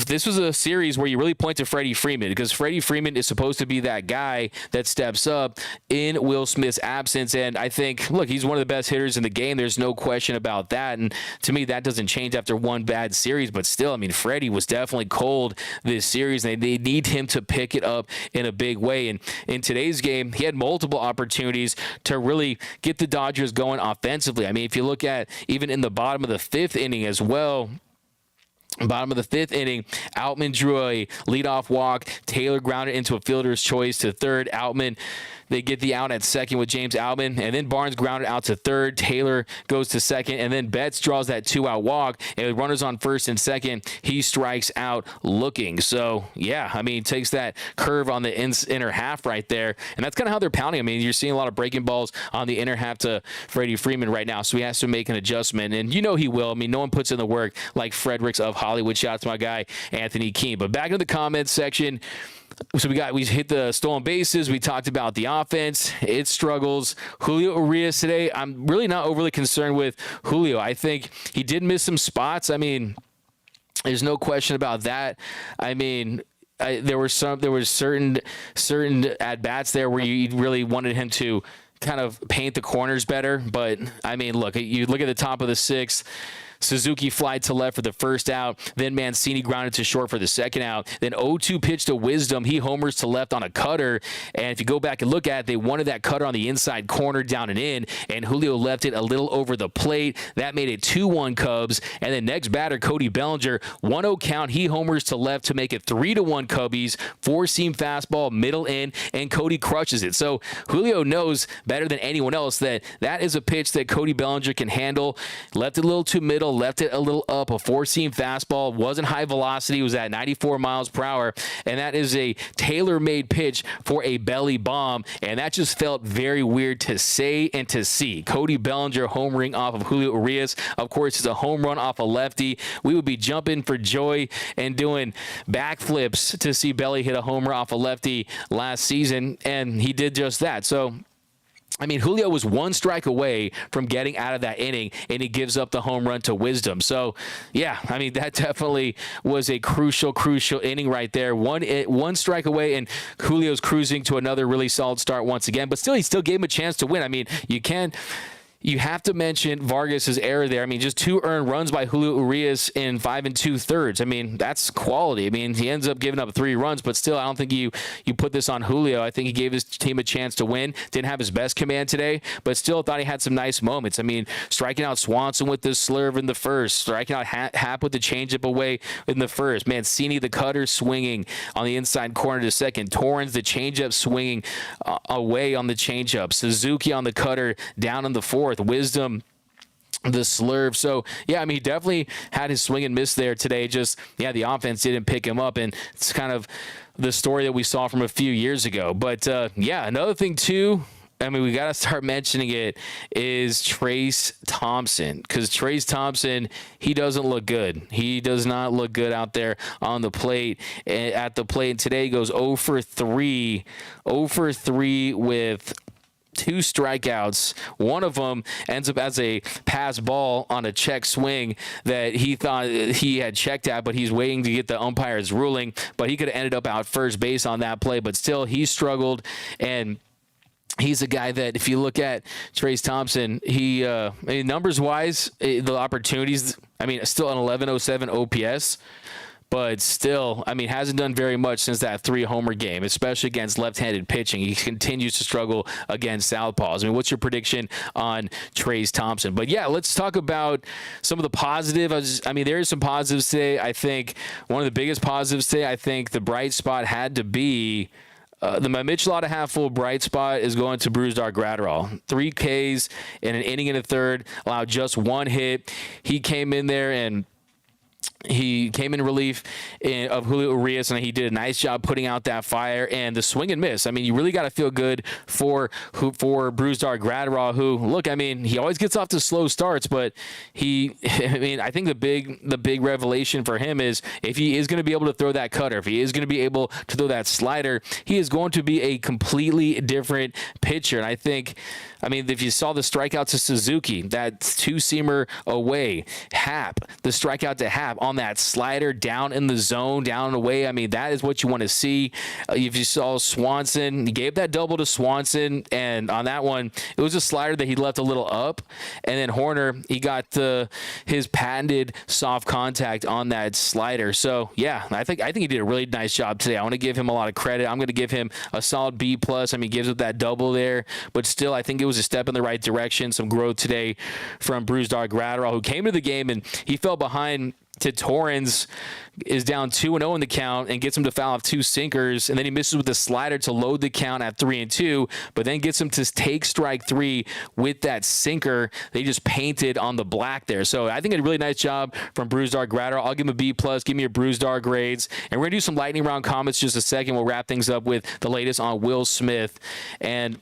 this was a series where you really point to Freddie Freeman, because Freddie Freeman is supposed to be that guy that steps up in Will Smith's absence. And I think, look, he's one of the best hitters in the game. There's no question about that. And to me, that doesn't change after one bad series. But still, I mean, Freddie was definitely cold this series. They need him to pick it up in a big way. And in today's game, he had multiple opportunities to really get the Dodgers going offensively. I mean, if you look at even in the bottom of the 5th inning as well, bottom of the 5th inning, Outman drew a leadoff walk. Taylor grounded into a fielder's choice to third. Outman, they get the out at second with James Outman, and then Barnes grounded out to third. Taylor goes to second, and then Betts draws that 2-out walk, and with runners on first and second, he strikes out looking. So, yeah, I mean, takes that curve on the inner half right there, and that's kind of how they're pounding. I mean, you're seeing a lot of breaking balls on the inner half to Freddie Freeman right now, so he has to make an adjustment, and you know he will. I mean, no one puts in the work like Fredericks of Hollywood. Shout out to my guy, Anthony Keene. But back in the comments section, so we hit the stolen bases. We talked about the offense. It struggles. Julio Urias today, I'm really not overly concerned with Julio. I think he did miss some spots. I mean, there's no question about that. I mean, there were certain at bats there where you really wanted him to kind of paint the corners better. But I mean, look, you look at the top of the 6th. Suzuki flied to left for the first out. Then Mancini grounded to short for the second out. Then 0-2 pitch to Wisdom. He homers to left on a cutter. And if you go back and look at it, they wanted that cutter on the inside corner down and in. And Julio left it a little over the plate. That made it 2-1 Cubs. And then next batter, Cody Bellinger. 1-0 count. He homers to left to make it 3-1 Cubbies. 4-seam fastball, middle in, and Cody crushes it. So Julio knows better than anyone else that is a pitch that Cody Bellinger can handle. Left it a little too middle. Left it a little up, a 4-seam fastball, wasn't high velocity, was at 94 miles per hour, and that is a tailor-made pitch for a belly bomb, and that just felt very weird to say and to see. Cody Bellinger homering off of Julio Urias. Of course, it's a home run off a lefty. We would be jumping for joy and doing backflips to see Belly hit a homer off a lefty last season, and he did just that. So, I mean, Julio was 1 strike away from getting out of that inning, and he gives up the home run to Wisdom. So, yeah, I mean, that definitely was a crucial inning right there. One strike away, and Julio's cruising to another really solid start once again. But still, he still gave him a chance to win. I mean, you can't you have to mention Vargas's error there. I mean, just 2 earned runs by Julio Urias in 5 2/3. I mean, that's quality. I mean, he ends up giving up 3 runs, but still, I don't think you put this on Julio. I think he gave his team a chance to win. Didn't have his best command today, but still thought he had some nice moments. I mean, striking out Swanson with the slurve in the first, striking out Happ with the changeup away in the first. Mancini, the cutter swinging on the inside corner to second. Torrens, the changeup swinging away on the changeup. Suzuki on the cutter down in the fourth. Wisdom, the slurve. So, yeah, I mean, he definitely had his swing and miss there today. Just, yeah, the offense didn't pick him up, and it's kind of the story that we saw from a few years ago. But, yeah, another thing, too, I mean, we got to start mentioning it, is Trace Thompson, because Trace Thompson, he doesn't look good. He does not look good out there on the plate, at the plate. And today he goes 0 for 3, 0 for 3 with 2 strikeouts. One of them ends up as a pass ball on a check swing that he thought he had checked at, but he's waiting to get the umpire's ruling. But he could have ended up out first base on that play, but still he struggled. And he's a guy that, if you look at Trace Thompson, he I mean, numbers wise, the opportunities, I mean, still an 1107 OPS. But still, I mean, hasn't done very much since that 3-homer game, especially against left-handed pitching. He continues to struggle against southpaws. I mean, what's your prediction on Trace Thompson? But, yeah, let's talk about some of the positives. I mean, there is some positives today. I think one of the biggest positives today, I think the bright spot had to be the Michelada half-full bright spot is going to Brusdar Graterol. 3 Ks in an inning and a third, allowed just 1 hit. He came in there and he came in relief of Julio Urias, and he did a nice job putting out that fire and the swing and miss. I mean, you really got to feel good for Brusdar Graterol, who, look, I mean, he always gets off to slow starts, but I mean, I think the big revelation for him is if he is going to be able to throw that cutter, if he is going to be able to throw that slider, he is going to be a completely different pitcher. And I think, I mean, if you saw the strikeout to Suzuki, that 2-seamer away, Happ, the strikeout to Happ on that slider down in the zone, down and away, I mean, that is what you want to see. If you saw Swanson, he gave that double to Swanson, and on that one, it was a slider that he left a little up, and then Horner, he got his patented soft contact on that slider. So, yeah, I think he did a really nice job today. I want to give him a lot of credit. I'm going to give him a solid B+. I mean, he gives up that double there, but still, I think it was a step in the right direction. Some growth today from Brusdar Graterol, who came to the game and he fell behind to Torrens, is down 2-0 in the count and gets him to foul off 2 sinkers, and then he misses with the slider to load the count at 3-2, but then gets him to take strike 3 with that sinker they just painted on the black there. So I think a really nice job from Brusdar Graterol. I'll give him a B+. Give me your Brusdar grades, and we're gonna do some lightning round comments just a second. We'll wrap things up with the latest on Will Smith and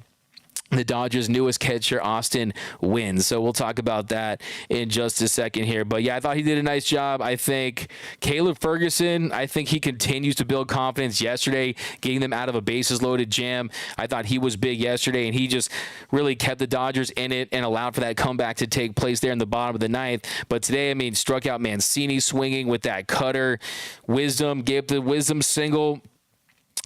the Dodgers' newest catcher, Austin Wynns. So we'll talk about that in just a second here. But, yeah, I thought he did a nice job. I think Caleb Ferguson, I think he continues to build confidence yesterday, getting them out of a bases-loaded jam. I thought he was big yesterday, and he just really kept the Dodgers in it and allowed for that comeback to take place there in the bottom of the ninth. But today, I mean, struck out Mancini swinging with that cutter. Wisdom, gave the Wisdom single.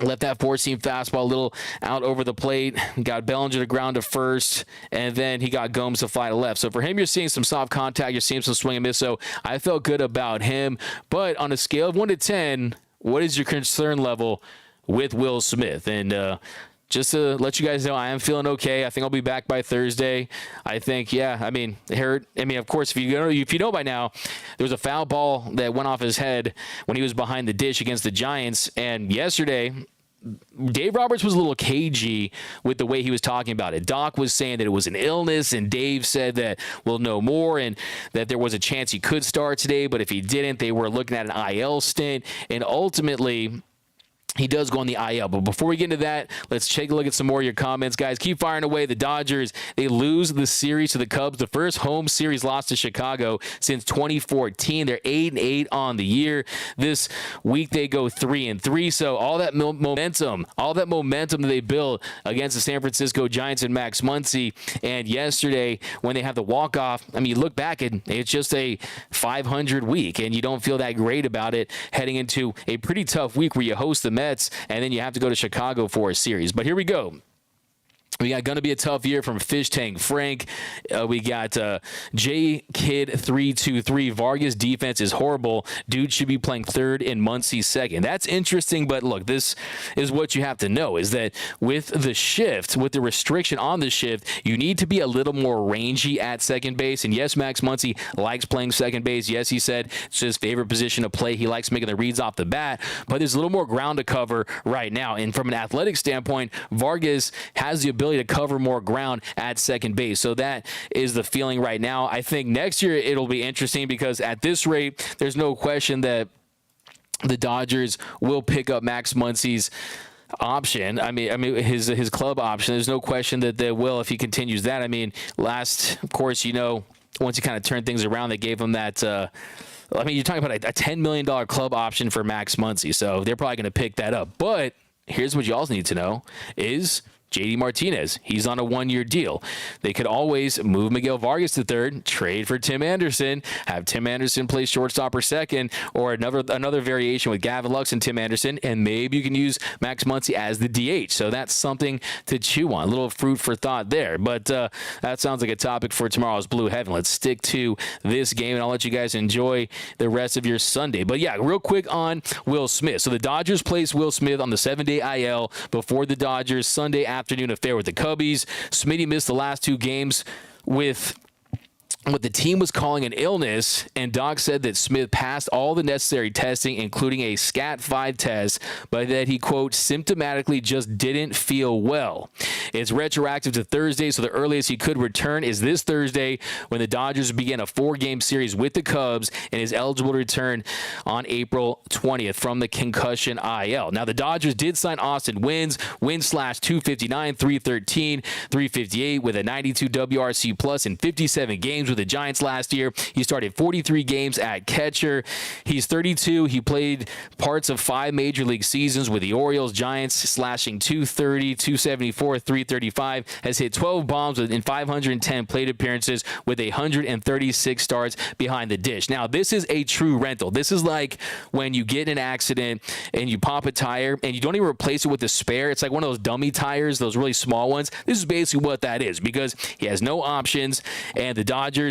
Left that 4-seam fastball a little out over the plate. Got Bellinger to ground to first, and then he got Gomes to fly to left. So for him, you're seeing some soft contact. You're seeing some swing and miss. So I felt good about him. But on a scale of 1 to 10, what is your concern level with Will Smith? And just to let you guys know, I am feeling okay. I think I'll be back by Thursday. I think, yeah, I mean, it hurt. I mean, of course, if you know by now, there was a foul ball that went off his head when he was behind the dish against the Giants. And yesterday, Dave Roberts was a little cagey with the way he was talking about it. Doc was saying that it was an illness, and Dave said that we'll know more and that there was a chance he could start today, but if he didn't, they were looking at an IL stint. And ultimately, he does go on the IL. But before we get into that, let's take a look at some more of your comments. Guys, keep firing away. The Dodgers, they lose the series to the Cubs. The first home series loss to Chicago since 2014. They're 8-8 on the year. This week they go 3-3. So all that momentum that they built against the San Francisco Giants and Max Muncy. And yesterday, when they have the walk-off, I mean, you look back and it's just a 500 week, and you don't feel that great about it heading into a pretty tough week where you host the Mets, and then you have to go to Chicago for a series. But here we go. We got going to be a tough year from Fish Tank Frank. We got J Kid 323. Vargas defense is horrible. Dude should be playing third and Muncie second. That's interesting, but look, this is what you have to know is that with the shift, with the restriction on the shift, you need to be a little more rangy at second base. And yes, Max Muncie likes playing second base. Yes, he said it's his favorite position to play. He likes making the reads off the bat, but there's a little more ground to cover right now. And from an athletic standpoint, Vargas has the ability to cover more ground at second base. So that is the feeling right now. I think next year it'll be interesting because at this rate, there's no question that the Dodgers will pick up Max Muncie's option. I mean his club option. There's no question that they will if he continues that. I mean, last, of course, once you kind of turn things around, they gave him that you're talking about a $10 million club option for Max Muncie. So they're probably going to pick that up. But here's what you also need to know is JD Martinez, he's on a one-year deal. They could always move Miguel Vargas to third, trade for Tim Anderson, have Tim Anderson play shortstop or second, or another variation with Gavin Lux and Tim Anderson, and maybe you can use Max Muncy as the DH. So that's something to chew on. A little fruit for thought there. But that sounds like a topic for tomorrow's Blue Heaven. Let's stick to this game, and I'll let you guys enjoy the rest of your Sunday. But yeah, real quick on Will Smith. So the Dodgers placed Will Smith on the 7-day IL before the Dodgers Sunday afternoon affair with the Cubbies. Smitty missed the last two games with what the team was calling an illness, and Doc said that Smith passed all the necessary testing, including a SCAT-5 test, but that he, quote, symptomatically just didn't feel well. It's retroactive to Thursday, so the earliest he could return is this Thursday when the Dodgers begin a 4-game series with the Cubs and is eligible to return on April 20th from the concussion IL. Now, the Dodgers did sign Austin Wynns, /259, 313, 358 with a 92 WRC plus in 57 games with the Giants last year. He started 43 games at catcher. He's 32. He played parts of 5 major league seasons with the Orioles, Giants, slashing .230, .274, .335. Has hit 12 bombs in 510 plate appearances with 136 starts behind the dish. Now, this is a true rental. This is like when you get in an accident and you pop a tire and you don't even replace it with a spare. It's like one of those dummy tires, those really small ones. This is basically what that is because he has no options, and the Dodgers,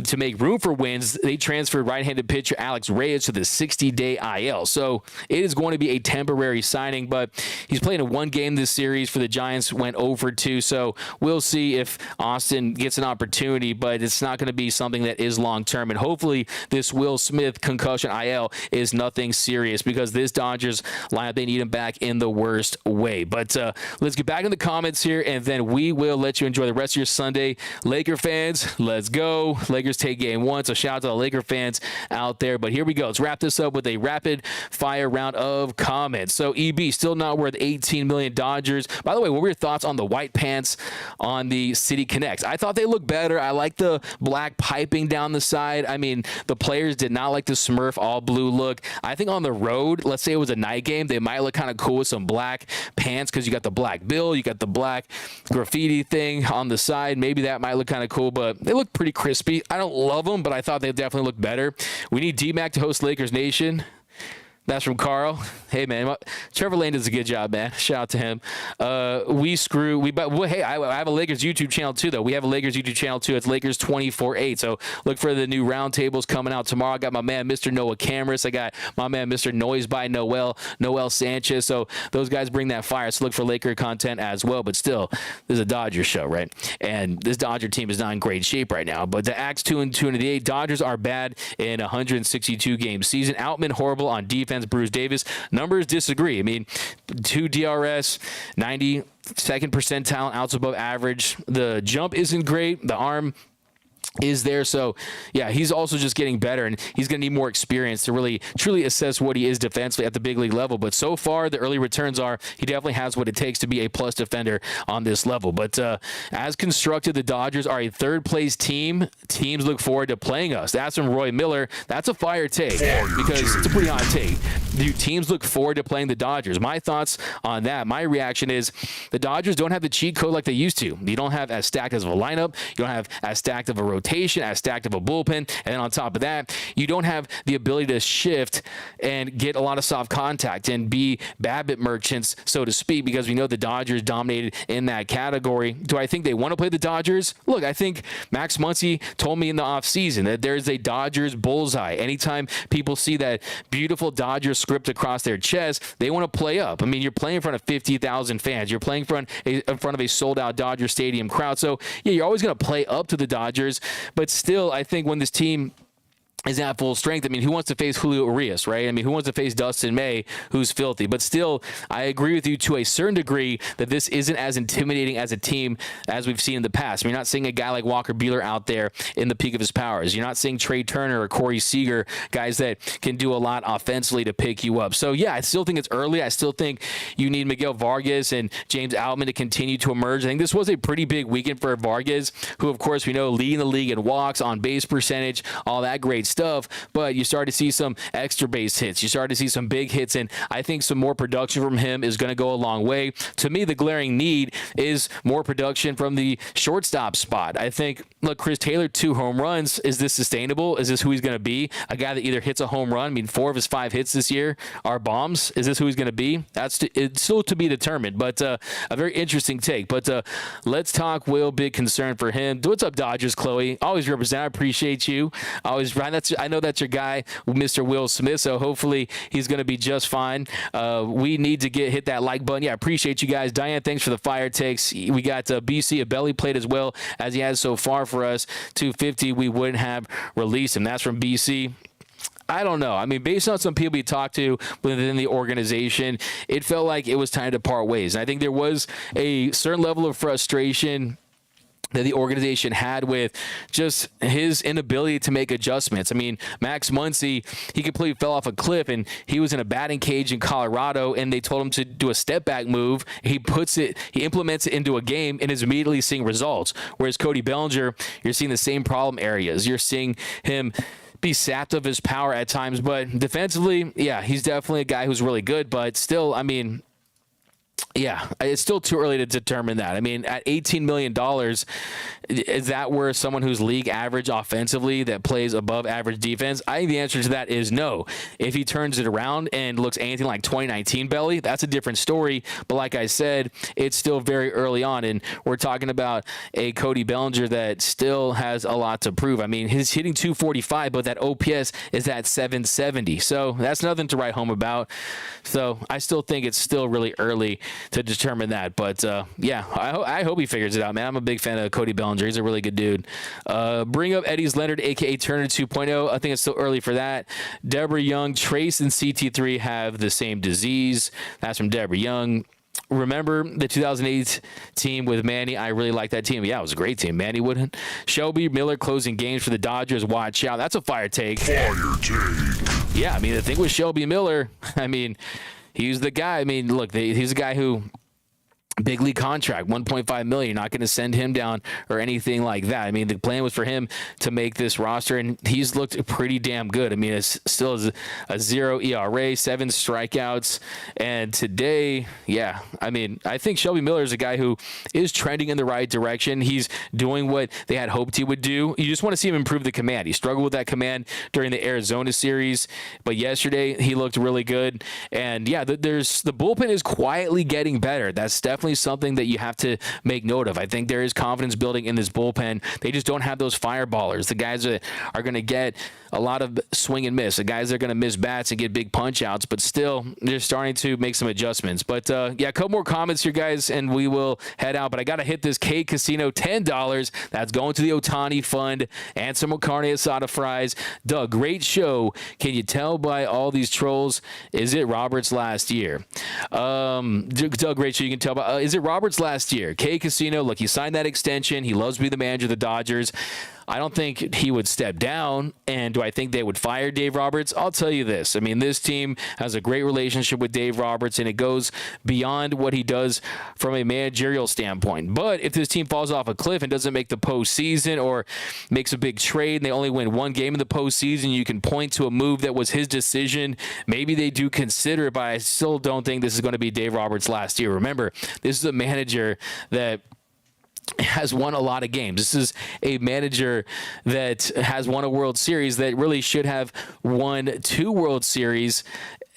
to make room for Wynns, they transferred right-handed pitcher Alex Reyes to the 60-day IL. So it is going to be a temporary signing, but he's playing in 1 game this series for the Giants, went 0-2. So we'll see if Austin gets an opportunity, but it's not going to be something that is long-term. And hopefully this Will Smith concussion IL is nothing serious because this Dodgers lineup, they need him back in the worst way. But let's get back in the comments here, and then we will let you enjoy the rest of your Sunday. Laker fans, let's go. Lakers take game 1, so shout out to the Laker fans out there. But here we go. Let's wrap this up with a rapid fire round of comments. So EB, still not worth $18 million. Dodgers. By the way, what were your thoughts on the white pants on the City Connects? I thought they looked better. I like the black piping down the side. I mean, the players did not like the Smurf all blue look. I think on the road, let's say it was a night game, they might look kind of cool with some black pants because you got the black bill, you got the black graffiti thing on the side. Maybe that might look kind of cool, but they look pretty crispy. I don't love them, but I thought they definitely looked better. We need D-Mac to host Lakers Nation. That's from Carl. Hey, man. Trevor Lane does a good job, man. Shout out to him. Hey, I have a Lakers YouTube channel, too, though. We have a Lakers YouTube channel, too. It's Lakers 24/8. So look for the new roundtables coming out tomorrow. I got my man, Mr. Noah Cameras. I got my man, Mr. Noise by Noel Sanchez. So those guys bring that fire. So look for Laker content as well. But still, this is a Dodgers show, right? And this Dodger team is not in great shape right now. But the Axe 2-2-8, Dodgers are bad in a 162-game season. Outman horrible on defense. Bruce Davis. Numbers disagree. I mean, 2 DRS, 92nd percentile, outs above average. The jump isn't great. The arm is there. So, yeah, he's also just getting better, and he's going to need more experience to really truly assess what he is defensively at the big league level. But so far, the early returns are he definitely has what it takes to be a plus defender on this level. But as constructed, the Dodgers are a third-place team. Teams look forward to playing us. That's from Roy Miller. That's a fire take because it's a pretty hot take. do teams look forward to playing the Dodgers? My thoughts on that, my reaction is the Dodgers don't have the cheat code like they used to. You don't have as stacked as of a lineup. You don't have as stacked of a rotation, as stacked of a bullpen. And then on top of that, you don't have the ability to shift and get a lot of soft contact and be BABIP merchants, so to speak, because we know the Dodgers dominated in that category. Do I think they want to play the Dodgers? Look, I think Max Muncy told me in the offseason that there's a Dodgers bullseye. Anytime people see that beautiful Dodgers script across their chest, they want to play up. I mean, you're playing in front of 50,000 fans. You're playing in front of a sold-out Dodger Stadium crowd. So, yeah, you're always going to play up to the Dodgers. But still, I think when this team is at full strength, I mean, who wants to face Julio Urias, right? I mean, who wants to face Dustin May, who's filthy? But still, I agree with you to a certain degree that this isn't as intimidating as a team as we've seen in the past. You're not seeing a guy like Walker Buehler out there in the peak of his powers. You're not seeing Trey Turner or Corey Seager, guys that can do a lot offensively to pick you up. So, yeah, I still think it's early. I still think you need Miguel Vargas and James Outman to continue to emerge. I think this was a pretty big weekend for Vargas, who, of course, we know leading the league in walks, on base percentage, all that great stuff, but you start to see some extra base hits. You start to see some big hits, and I think some more production from him is going to go a long way. To me, the glaring need is more production from the shortstop spot. I think, look, Chris Taylor, 2 home runs. Is this sustainable? Is this who he's going to be? A guy that either hits a home run. I mean, 4 of his 5 hits this year are bombs. Is this who he's going to be? It's still to be determined, but a very interesting take. But let's talk Will. Big concern for him. What's up, Dodgers, Chloe? Always represent. I appreciate you. I know that's your guy, Mr. Will Smith, so hopefully he's going to be just fine. We need to hit that like button. Yeah, I appreciate you guys. Diane, thanks for the fire takes. We got BC, a belly plate as well as he has so far for us. 250, we wouldn't have released him. That's from BC. I don't know. I mean, based on some people we talked to within the organization, it felt like it was time to part ways. And I think there was a certain level of frustration that the organization had with just his inability to make adjustments. I mean, Max Muncy, he completely fell off a cliff, and he was in a batting cage in Colorado, and they told him to do a step back move. He implements it into a game and is immediately seeing results. Whereas Cody Bellinger, you're seeing the same problem areas. You're seeing him be sapped of his power at times, but defensively, yeah, he's definitely a guy who's really good, but still, I mean, yeah, it's still too early to determine that. I mean, at $18 million, is that where someone who's league average offensively that plays above average defense? I think the answer to that is no. If he turns it around and looks anything like 2019 Belly, that's a different story. But like I said, it's still very early on, and we're talking about a Cody Bellinger that still has a lot to prove. I mean, he's hitting 245, but that OPS is at 770. So that's nothing to write home about. So I still think it's still really early to determine that. But, yeah, I hope he figures it out, man. I'm a big fan of Cody Bellinger. He's a really good dude. Bring up Eddie's Leonard, a.k.a. Turner 2.0. I think it's still early for that. Deborah Young, Trace, and CT3 have the same disease. That's from Deborah Young. Remember the 2008 team with Manny? I really like that team. Yeah, it was a great team. Manny Wood. Shelby Miller closing games for the Dodgers. Watch out. That's a fire take. Fire take. Yeah, I mean, the thing with Shelby Miller, I mean, he's the guy. I mean, look, he's a guy who big league contract, $1.5 million. You're not going to send him down or anything like that. I mean, the plan was for him to make this roster, and he's looked pretty damn good. I mean, it's still a 0 ERA, 7 strikeouts, and today, yeah, I mean, I think Shelby Miller is a guy who is trending in the right direction. He's doing what they had hoped he would do. You just want to see him improve the command. He struggled with that command during the Arizona series, but yesterday he looked really good. And yeah, the bullpen is quietly getting better. That's definitely something that you have to make note of. I think there is confidence building in this bullpen. They just don't have those fireballers, the guys that are going to get a lot of swing and miss, the guys that are going to miss bats and get big punch outs, but still they're starting to make some adjustments. But yeah, a couple more comments here, guys, and we will head out. But I got to hit this K Casino $10. That's going to the Otani Fund and some carne asada fries. Doug, great show. Can you tell by all these trolls? Is it Robert's last year? Doug, great show. You can tell by is it Roberts last year? K Casino, look, he signed that extension. He loves to be the manager of the Dodgers. I don't think he would step down. And do I think they would fire Dave Roberts? I'll tell you this. I mean, this team has a great relationship with Dave Roberts, and it goes beyond what he does from a managerial standpoint. But if this team falls off a cliff and doesn't make the postseason or makes a big trade and they only win one game in the postseason, you can point to a move that was his decision. Maybe they do consider it, but I still don't think this is going to be Dave Roberts' last year. Remember, this is a manager that has won a lot of games. This is a manager that has won a World Series, that really should have won 2 World Series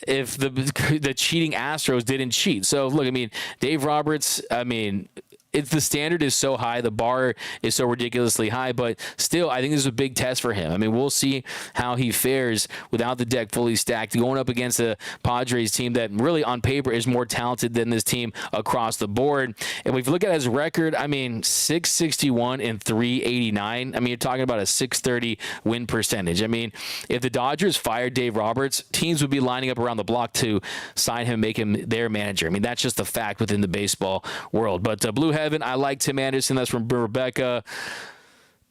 if the cheating Astros didn't cheat. So look, I mean, Dave Roberts, I mean, the standard is so high, the bar is so ridiculously high, but still, I think this is a big test for him. I mean, we'll see how he fares without the deck fully stacked, going up against a Padres team that really on paper is more talented than this team across the board. And if you look at his record, I mean, 661 and 389. I mean, you're talking about a 630 win percentage. I mean, if the Dodgers fired Dave Roberts, teams would be lining up around the block to sign him, make him their manager. I mean, that's just a fact within the baseball world. But Blue Heaven, I like Tim Anderson. That's from Rebecca.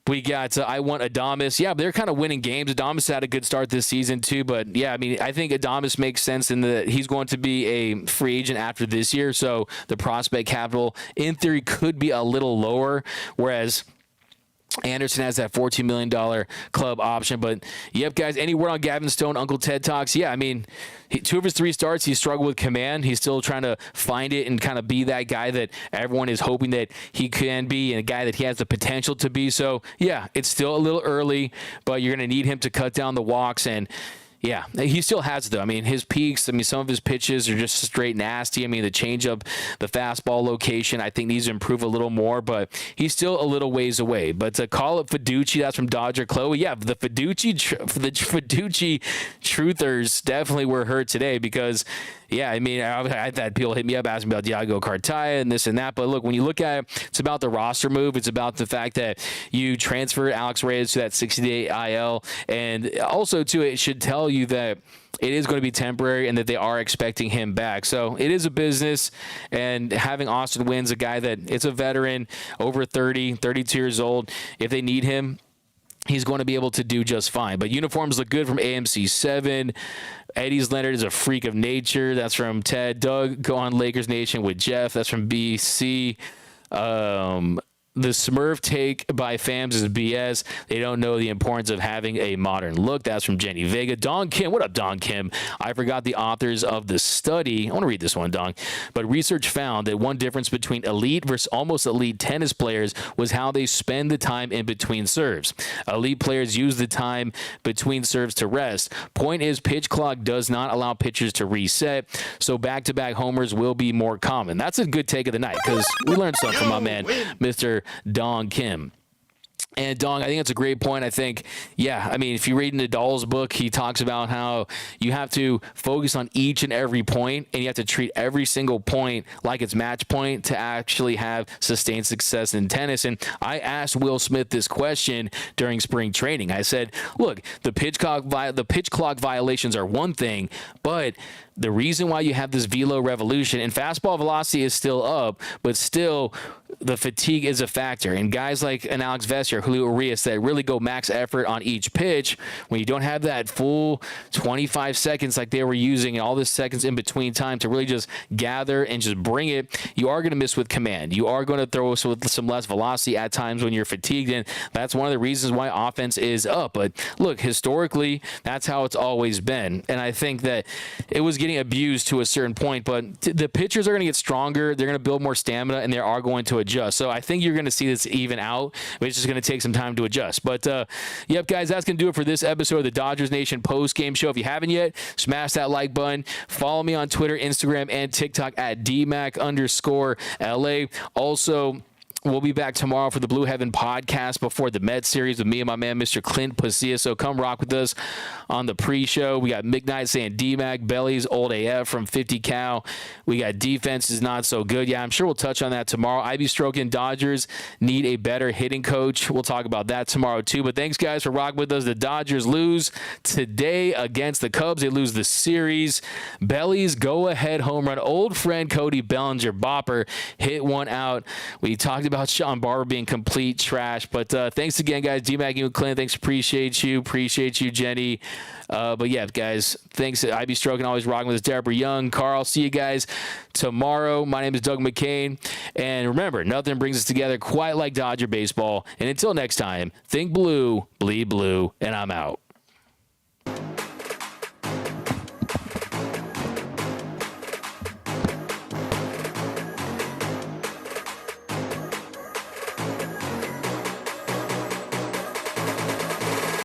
We got I want Adames. Yeah, they're kind of winning games. Adames had a good start this season too, but yeah, I mean, I think Adames makes sense in that he's going to be a free agent after this year, so the prospect capital in theory could be a little lower, whereas Anderson has that $14 million club option. But, yep, guys, any word on Gavin Stone, Uncle Ted Talks? Yeah, I mean, 2 of his 3 starts, he struggled with command. He's still trying to find it and kind of be that guy that everyone is hoping that he can be and a guy that he has the potential to be. So, yeah, it's still a little early, but you're going to need him to cut down the walks. And yeah, he still has it, though. I mean, his peaks, I mean, some of his pitches are just straight nasty. I mean, the changeup, the fastball location, I think needs to improve a little more, but he's still a little ways away. But to call it Fiducci, that's from Dodger Chloe. Yeah, the Fiducci truthers definitely were hurt today because, yeah, I mean, I've had people hit me up asking about Diego Cartaya and this and that. But look, when you look at it, it's about the roster move. It's about the fact that you transfer Alex Reyes to that 60-day IL. And also, too, it should tell you that it is going to be temporary and that they are expecting him back. So it is a business. And having Austin Wynns, a guy that it's a veteran, over 30, 32 years old, if they need him, he's going to be able to do just fine. But uniforms look good from AMC 7. Eddie's Leonard is a freak of nature. That's from Ted. Doug, go on Lakers Nation with Jeff. That's from BC. The Smurf take by fams is BS. They don't know the importance of having a modern look. That's from Jenny Vega. Don Kim, what up, Don Kim? I forgot the authors of the study. I want to read this one, Don. But research found that one difference between elite versus almost elite tennis players was how they spend the time in between serves. Elite players use the time between serves to rest. Point is, pitch clock does not allow pitchers to reset, so back-to-back homers will be more common. That's a good take of the night because we learned something from my man, Mr. Dong Kim. And Dong, I think that's a great point. I think, yeah, I mean, if you read Nadal's book, he talks about how you have to focus on each and every point, and you have to treat every single point like it's match point to actually have sustained success in tennis. And I asked Will Smith this question during spring training. I said, look, the pitch clock violations are one thing, but the reason why you have this velo revolution and fastball velocity is still up, but still the fatigue is a factor. And guys like an Alex Vester, Julio Urias that really go max effort on each pitch, when you don't have that full 25 seconds like they were using and all the seconds in between time to really just gather and just bring it, you are going to miss with command. You are going to throw with some less velocity at times when you're fatigued, and that's one of the reasons why offense is up. But look, historically, that's how it's always been. And I think that it was getting abused to a certain point, but the pitchers are going to get stronger. They're going to build more stamina, and they are going to adjust. So I think you're going to see this even out, but it's just going to take some time to adjust. But, yep, guys, that's going to do it for this episode of the Dodgers Nation post-game show. If you haven't yet, smash that like button. Follow me on Twitter, Instagram, and TikTok at DMAC_LA. Also, we'll be back tomorrow for the Blue Heaven podcast before the Mets series with me and my man, Mr. Clint Pasilla. So come rock with us on the pre-show. We got Midnight saying D-Mac, Belly's Old AF from 50 Cal. We got Defense is not so good. Yeah, I'm sure we'll touch on that tomorrow. IB Stroking Dodgers need a better hitting coach. We'll talk about that tomorrow too. But thanks, guys, for rocking with us. The Dodgers lose today against the Cubs. They lose the series. Belly's go-ahead home run. Old friend Cody Bellinger, bopper, hit one out. We talked about about Sean Barber being complete trash. But thanks again, guys. D-Mac, you and Clint, thanks. Appreciate you, Jenny. But yeah, guys, thanks. IB Stroking, always rocking with us. Deborah Young, Carl. See you guys tomorrow. My name is Doug McCain. And remember, nothing brings us together quite like Dodger baseball. And until next time, think blue, bleed blue, and I'm out.